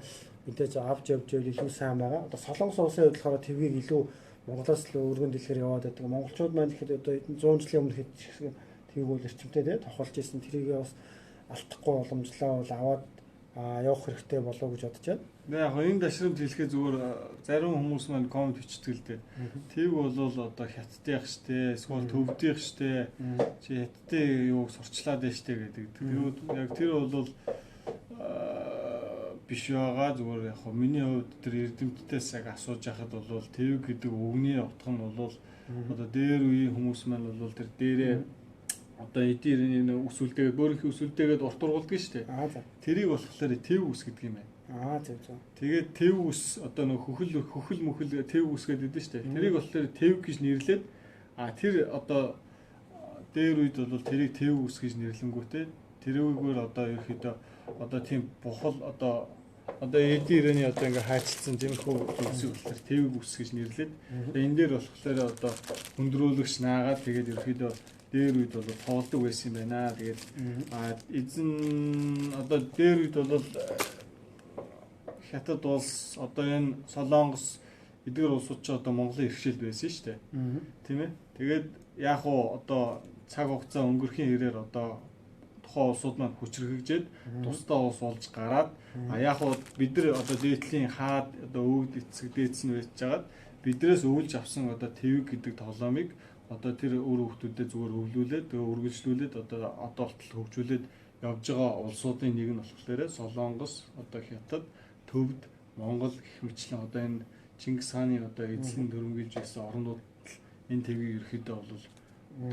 мэдээж авч явж илүү сайн байгаа. Одоо Солонгос улсын хувьд болохоор твгийг илүү Монголоос л өргөн дэлгэр яваад байдаг. Монголчууд маань ихэд одоо 100 жилийн өмнө хэд твэг бол эрчимтэй тий тохиолж ирсэн. Тэрийг бас алдахгүй уламжлаа бол аваад явах хэрэгтэй болов гэж бодож байна. Яг энэ дашрамд хэлэхэд зүгээр зарим хүмүүс маань комент бичдэг л дээ. Тэг бол одоо хятадынх штэ, эсвэл төвдийнх штэ. Чи хятадын юуг сурчлаад байна штэ гэдэг. Яг тэр бол биш байгаа зүгээр яг миний хувьд тэр эрдэмтдээс яг асууж яхад бол тэв гэдэг үгний утга нь бол одоо дээр үеийн хүмүүс маань бол тэр дээрээ одоо эдийн үсвэлдээгээд бөөрийнхөө үсвэлдээгээд урт ургуулдаг шүү дээ. Тэрийг болохоор тэв үс гэдэг юм байна. Зөв зөв. Тэгээд тэв үс одоо нэг хөхөл мөхөл тэв үс гэдэг дээ шүү дээ. Тэрийг болохоор тэв гэж нэрлээд тэр одоо дээр үед бол тэрийг тэв үс гэж нэрлэнгүүтээ тэрүүгээр одоо ерөөхдөө одоо тийм бухал одоо эдийн ирээний одоо ингээ хайцлсан зэмхүү үсийг болохоор тэв үс гэж нэрлээд энэ дээр болохоор одоо хөндрүүлэгч наагаад тэгээд ерөөхдөө дээр үед бол тоглодог байсан юм байна. Тэгээд эзэн одоо дээр үед бол Хятад улс одоо энэ Солонгос эдгээр улсууд ч одоо Монголын иргэшил байсан шүү дээ. Тийм ээ. Тэгээд яг уу одоо цаг хугацаа өнгөрхийн хэрээр одоо тухайн улсууд маань хүчрхэгжээд тусдаа улс болж гараад яг уу бид нар одоо дээдлийн хаад одоо өвд эцэг дээдс нь байж байгаад биднээс өвлж авсан одоо твэг гэдэг тоглоомыг одоо тэр өөр хүмүүстэд зүгээр өвлүүлээд үргэлжлүүлээд одоо болтол хөгжүүлээд явж байгаа улсуудын нэг нь болохоор Солонгос, одоо Хятад, Төвд, Монгол гэх мэтлэн одоо энэ Чингис хааны одоо эзлэн дөрвөлж байсан орнууд энэ твгийг ерөөхдөө бол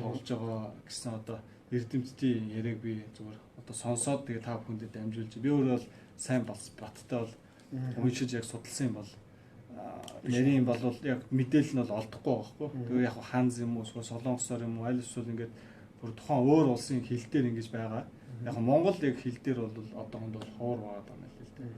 тоглож байгаа гэсэн одоо эрдэмтдийн яриаг би зүгээр одоо сонсоод тэгээ та бүхэндээ дамжуулж би өөрөө бол сайн баттай бол уншиж яг судалсан юм бол нарийн бол яг мэдээлэл нь бол олдохгүй байхгүй. Тэгээ яг ханз юм уу эсвэл солонгосоор юм уу аль эсвэл ингээд бүр тухайн өөр улсын хэл дээр ингэж байгаа. Яг Монгол яг хэл дээр бол одоохонд бол ховор байгаа юм л л дээ.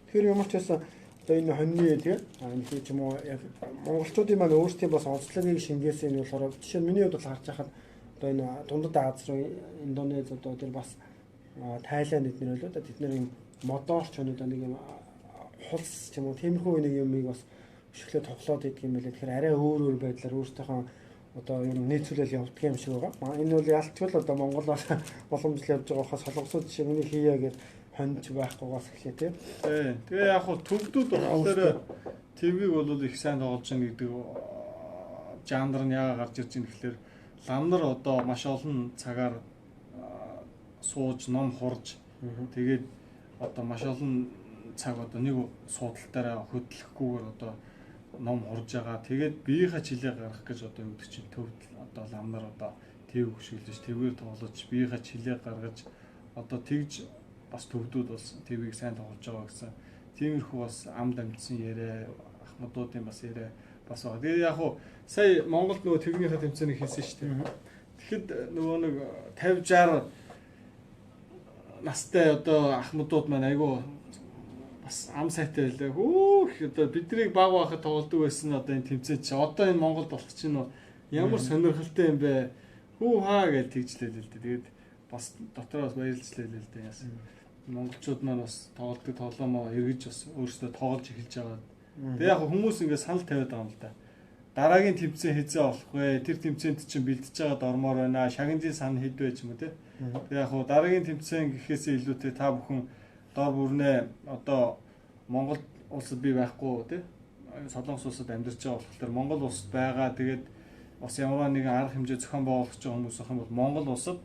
Тэгэхээр ямар ч байсан одоо энэ хоньны тийм энэ ч юм уу яг монголчуудын маань өөрсдийн бас онцлогийг шингээсэн нь болохоор жишээ нь миний хувьд бол харж байхад одоо энэ дундад Аз руу Индонез одоо тэр бас Тайланд эднэр болоо тэд нэр юм модорч өнөдөө нэг юм хулс ч юм уу тиймэрхүү нэг юмыг бас өшөглөө тоглоод идэх юм байлаа. Тэгэхээр арай өөр байдлаар өөртөөхөө одоо юм нийцүүлэл явуулдаг юм шиг байгаа. Энэ бол ялцвал одоо Монголоор боломжтой явж байгаа хас солонгосууд жишээ миний хийя гэж хоньч байхгүйгаас эхлэе тийм. Тэгээ яг хуу төвдүүд болохоор твгийг бол их сайн тоглож байгаа гэдэг жанр нь яагаад гарч ирж байгаа гэхээр лам нар одоо маш олон цагаар сууж ном хурж тэгээд одоо маш олон цаг одоо нэг суудалтаараа хөдлөхгүйгээр одоо ном хурж байгаа. Тэгээд биеийнхээ чилээ гаргах гэж одоо юу гэдэг чинь төвд одоо лам нар одоо тэв хөшөглөж тэвээр тоглож биеийнхээ чилээ гаргаж одоо тэгж бас төвдүүд бас твийг сайн тоглож байгаа гэсэн тиймэрхүү бас амд амтсан яриа ахмадуудын бас яриа бас байгаа. Тэгээд яг хуу сая Монголд нөгөө твгийнхээ тэмцээнийг хийсэн шүү дээ. Тэгэхэд нөгөө нэг 50 60 настай одоо ахмадууд маань айгүй бас ам сайтай байлаа. Хөөх одоо биднийг баг байхад тоглодог байсан одоо энэ тэмцээч чи одоо энэ Монголд болох чинь ямар сонирхолтой юм бэ? Хүү хаа гэж тэгжлээ л дээ. Тэгээд бас дотроос баярлжлээ л дээ. Яасан. Монголчууд маань бас тоглодог тоглоомоо эргэж бас өөрсдөө тоглож эхэлж байгаа. Тэгээд яг хүмүүс ингээд санал тавиад байгаа юм л да. Дараагийн тэмцээн хэзээ болох вэ? Тэр тэмцээнд чинь бэлдэж байгаа дормоор байна. Шагналын сан хэд байж юм те. Тэгээд яг дараагийн тэмцээн гэхээсээ илүүтэй та бүхэн дор бүрнээ одоо Монгол улсад би байхгүй тий Солонгос улсад амьдарч байгаа болохоор Монгол улсад байгаа тэгээд бас ямар нэгэн арга хэмжээ зохион байгуулах хүмүүс ах юм бол Монгол улсад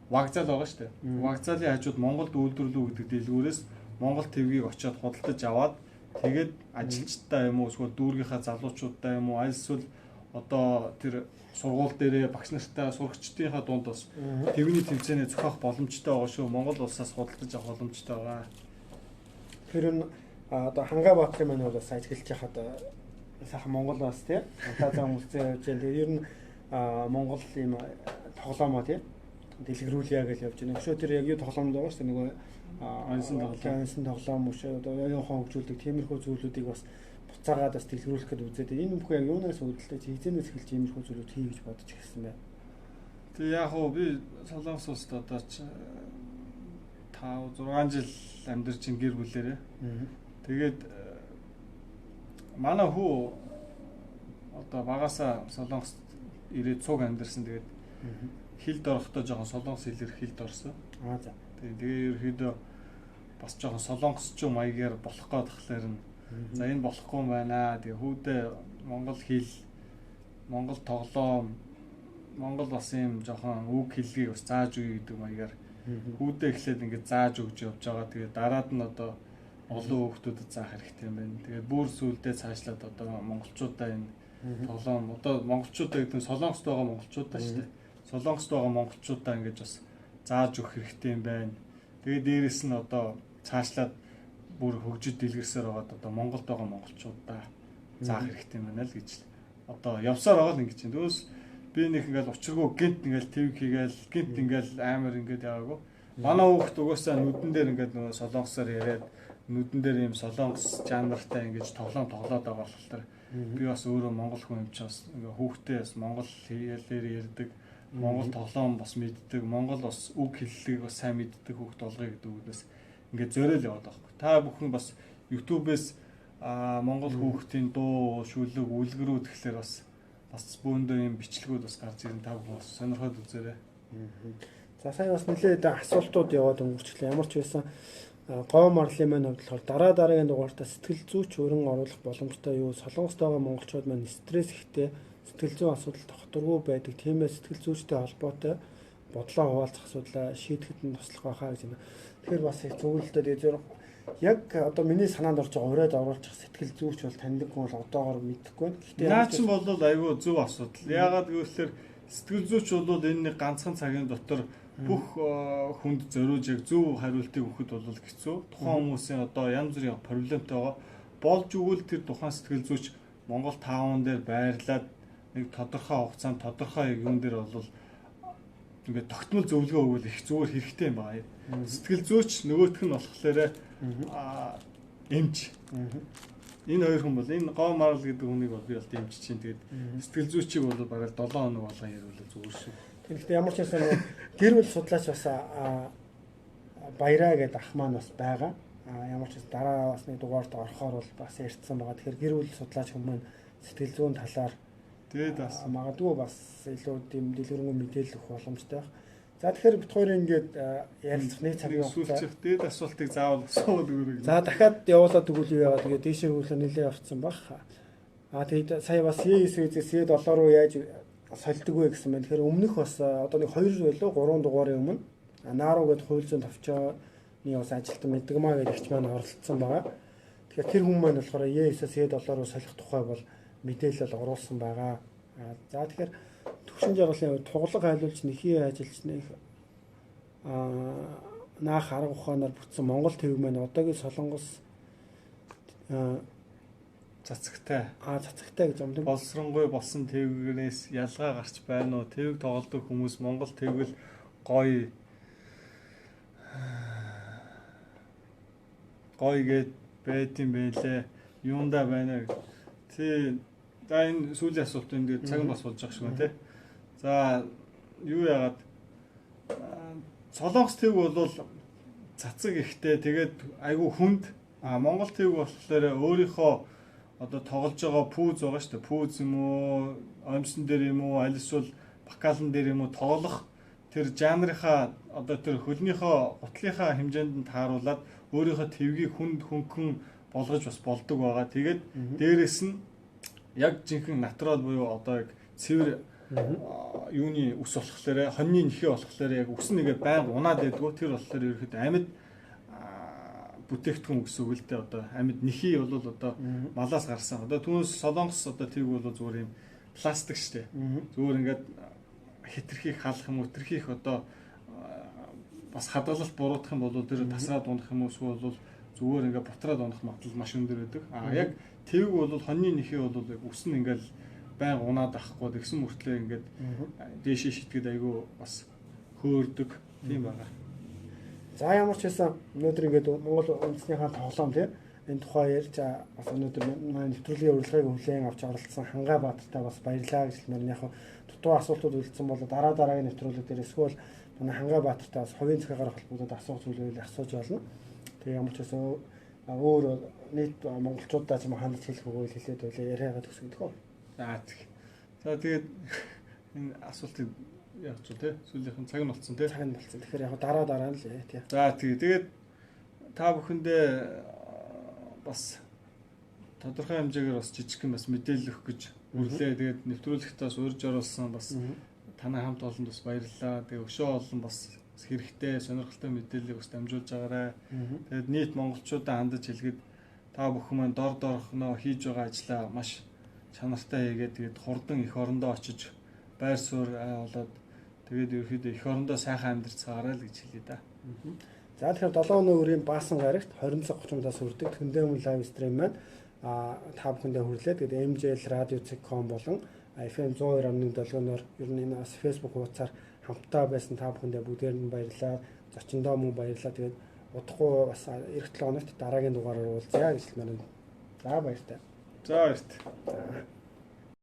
вагзаал байгаа шүү дээ. Вагзаалын хажууд Монголд үйлдвэрлэв гэдэг дэлгүүрээс Монгол твгийг очиод худалдаж аваад тэгээд ажилчдаа юм уу эсвэл дүүргийнхаа залуучуудаа юм уу аль эсвэл одоо тэр сургууль дээрээ багш нартай сурагчдынхаа дунд бас твний тэмцээний зохиох боломжтой байгаа шүү. Монгол улсаас худалдаж авах боломжтой байгаа. Тэгэхээр энэ одоо Хангаабаатрын маань бол бас ажиглаж яхад сайхан Монгол бас тий фантази хүмүүстэй явж байна. Тэгээ ер нь Монгол ийм тоглоомоо тий дэлгэрүүлье гэж явж байна. Өшөө тэр яг юу тоглоомд байгаа шүү дээ нөгөө онсон тоглоом өшөө одоо оюухан хөгжүүлдэг тиймэрхүү зүйлүүдийг бас буцаагаад бас дэлгэрүүлэх гэдэг үзээд энэ бүхэн яг юунаас үүдэлтэй хизэнээс эхэлж иймэрхүү зүйлүүд хий гэж бодож ирсэн байна. Тэг яг хөө би Солонгос улсад одоо ч 5 6 жил амьдарч ин гэр бүлээрээ. Тэгээд манай хүү одоо багасаа Солонгост ирээд цуг амьдарсан. Тэгээд хилд орохдоо жоохон солонгос хэлээр хилд орсон. За. Тэгээ ерөөхдөө бас жоохон солонгосчуу маягаар болох гээд тахлаар нь за энэ болохгүй юм байна. Тэгээ хүүдээ монгол хэл, монгол тоглоом, монгол бас юм жоохон үг хэллэгийг бас зааж өгье гэдэг маягаар хүүдээ эхлээд ингээд зааж өгч явж байгаа. Тэгээ дараад нь одоо олон хүүхдүүдэд заах хэрэгтэй юм байна. Тэгээ бүр сүулдээ цаашлаад одоо монголчуудаа энэ тоглоом одоо монголчуудаа гэдэг нь солонгост байгаа монголчуудаа шүү дээ. Солонгост байгаа монголчуудаа ингэж бас зааж өгөх хэрэгтэй юм байна. Тэгээ дээрэс нь одоо цаашлаад бүр хөгжид дэлгэрсээр байгаад одоо Монголд байгаа монголчуудаа заах хэрэгтэй юм байна л гэж одоо явсаар байгаа л ингэж байна. Төөс би нэг ингээл учиргүй гинт ингээл твг хийгээл гинт ингээл амар ингээд яваагүй. Манай хүүхд угаасаа нүдэн дээр ингээд нөгөө солонгосоор яриад нүдэн дээр ийм солонгос жанртай ингэж тоглоом тоглоод байгаа болохоор би бас өөрөө монгол хүн юм чи бас ингээ хүүхдээ бас монгол хэлээр ярьдаг, монгол тоглоом бас мэддэг, монгол бас үг хэллэгийг бас сайн мэддэг хүүхд болгоё гэдэг үгнээс ингээ зөөрөл яваад байгаа байхгүй. Та бүхэн бас YouTube-ээс монгол хүүхдийн дуу, шүлэг, үлгэрүүд гэхлээр бас бөөндөө юм бичлэгүүд бас гарч ирэн та бүхэн бас сонирхоод үзээрэй. За сая бас нэлээд асуултууд яваад өнгөрчлээ. Ямар ч байсан говь марлын маань бодлохоор дараагийн дугаартаа сэтгэл зүйч өрн оруулах боломжтой юу? Солонгост байгаа монголчууд маань стресс ихтэй, сэтгэл зүйн асуудал тогтворгүй байдаг. Тиймээс сэтгэл зүйчтэй холбоотой бодлоо хуваалцах асуудлаа шийдэхэд нь туслах байхаа гэж байна. Тэгэхээр бас их зөвлөлтөд зөв яг одоо миний санаанд орж байгаа ураад оруулах сэтгэл зүйч бол таньдаг хүн бол одоогоор мэдэхгүй байна. Гэхдээ наа чинь бол айгүй зөв асуудал. Яагаад гэвэл сэтгэл зүйч бол энэ нэг ганцхан цагийн дотор бүх хүнд зориулж яг зөв хариултыг өгөхөд бол хэцүү. Тухайн хүмүүсийн одоо янз бүрийн проблемтай байгаа. Болж өгвөл тэр тухайн сэтгэл зүйч Монгол таавн дээр байрлаад нэг тодорхой хугацаанд тодорхой юм дээр бол ингээд тогтмол зөвлөгөө өгвөл их зүгээр хэрэгтэй юм байна. Сэтгэл зүйч нөгөөх нь болохоор эмч. Энэ хоёр хүн бол энэ говь марл гэдэг хүнийг бол би бол дэмжиж чинь. Тэгээд сэтгэл зүйчийг бол бараг 7 хоног болгоо ярил зүгээр шүү. Тэгэхдээ ямар ч байсан гэр бүл судлаач бас баяраа гэдэг ах маань бас байгаа. Ямар ч дараа бас нэг дугаард орохоор бол бас ярьсан байгаа. Тэгэхээр гэр бүл судлаач хүмүүс маань сэтгэл зүйн талаар тэгээд бас магадгүй бас илүү дэм дэлгэрэнгүй мэдээлэл өгөх боломжтой байх. За тэгэхээр бид хоёр ингээд ярилцах нэг цагийн хугацаа. Тэгээд асуултыг заавал асууад өгөрэй. За дахиад явуулаад өгүүлээ яагаад тэгээд дээшээ хөлөө нэлээ явцсан баг. Тэгээд сая бас C9-ээс C7 руу яаж солидог вэ гэсэн байна. Тэгэхээр өмнөх бас одоо нэг 2 байлоо 3 дугаарын өмнө Нааруу гэдэг хууль зүйн товчооны бас ажилтан Мэдгмаа гэдэг ихч маань оролцсон байгаа. Тэгэхээр тэр хүн маань болохоор E9-ээс C7 руу солих тухай бол мэдээлэл оруулсан байгаа. За тэгэхээр төвшин жаргалын туглаг хайлуулж нэхий ажиллаж нэг наах арга ухаанаар бүтсэн Монгол тэвэг маань одоогийн Солонгос цацагтай. Цацагтай гэж юм. Болсронгуй болсон тэвгээс ялгаа гарч байна уу? Тэвэг тоглодог хүмүүс Монгол тэвгэл гоё гэд байт юм байлээ. Юунда байна гэж. Тэ за энэ сүүлийн асуулт энэ цаг нь бас болж байгаа шиг байна тий. За юу яагаад Солонгос тэвэг бол цацаг ихтэй тэгээд айгүй хүнд Монгол тэвэг болохоор өөрийнхөө одоо тоглож байгаа пүүз байгаа шүү дээ. Пүүз юм уу, омсон дээр юм уу, аль эсвэл бакалан дээр юм уу тоглох тэр жанрынхаа одоо тэр хөлнийхөө гутлынхаа хэмжээнд нь тааруулаад өөрийнхөө твгийг хүнд хөнгөн болгож бас болдог байгаа. Тэгээд дээрэс нь яг жинхэнэ натурал буюу одоо яг цэвэр юуны ус болохоор хоньны нэхээ болохоор яг ус нэгэ байнга унаад байдгүй. Тэр болохоор ерөөхдөө амьд бүтээгдэхүүн гэсэн үг л дээ. Одоо амьд нэхий бол одоо малаас гарсан. Одоо түүнээс Солонгос одоо тэг бол зүгээр юм пластик штэ. Зүгээр ингээд хитрхийг халах юм уу, хитрхийг одоо бас хадгалалт буруутгах юм бол тэр тасраад унах юм уу эсвэл зүгээр ингээд бутраад унах магадлал маш өндөр байдаг. Яг тэвэг бол хоньны нэхий бол яг үс нь ингээд байнга унаад ахгүй тэгсэн мөртлөө ингээд дээшээ шитгэд айгүй бас хөөрдөг тийм байгаа. За ямар ч хэлсэн өнөөдөр ингээд Монгол үндэснийхээ тоглоом тийм энэ тухай ярьж бас өнөөдөр манай нэвтрүүлгийн урилгыг хүлээн авч оролцсон Хангай Баатартай бас баярлалаа гэж хэлмээр яг дутуу асуултууд үлдсэн бол дараагийн нэвтрүүлэг дээр эсвэл манай Хангай Баатартай бас хувийн захиагаар холбогдоод асуух зүйлийг асууж болно. Тэгээ ямар ч хэлсэн өөр нийт монголчуудаа ч юм хандж хэлэх үгүй хэлээд байлаа яриагаа төгсгөх үү. За тэгээд энэ асуултыг яг ч тий сүүлийнхэн цаг нь болцсон тий. Цаг нь болцсон. Тэгэхээр яг дараа нь л тий. За тэгээд та бүхэндээ бас тодорхой хэмжээгээр бас жижигхэн бас мэдээлэл өгөх гэж үрлээ. Тэгээд нэвтрүүлэгтээ бас урьж оруулсан бас танай хамт олонд бас баярлалаа. Тэгээд өшөө олон бас хэрэгтэй сонирхолтой мэдээллийг бас дамжуулж байгаарай. Тэгээд нийт монголчуудаа хандаж хэлгээд та бүхэн маань дор дорхноо хийж байгаа ажлаа маш чанартай хийгээд тэгээд хурдан эх орондоо очиж байр суурь болоод тэгээд ерөөхдөө эх орондоо сайхан амьдарцгаарай л гэж хэлье да. За тэгэхээр 7 өнөө үрийн баасан гарагт 20:30-аас хүрдэг Тэндээм лайв стрим маань та бүхэндээ хүрлээ. Тэгээд MJL radio.com болон FM 102.7-оор ер нь энэ бас Facebook хуудасаар хамтдаа байсан та бүхэндээ бүгдээр нь баярлалаа. Зочиндоо мөн баярлалаа. Тэгээд удахгүй бас эх 7 хоногт дараагийн дугаараар уулзъя гэж хэлмээр байна. За баяртай. За баяртай.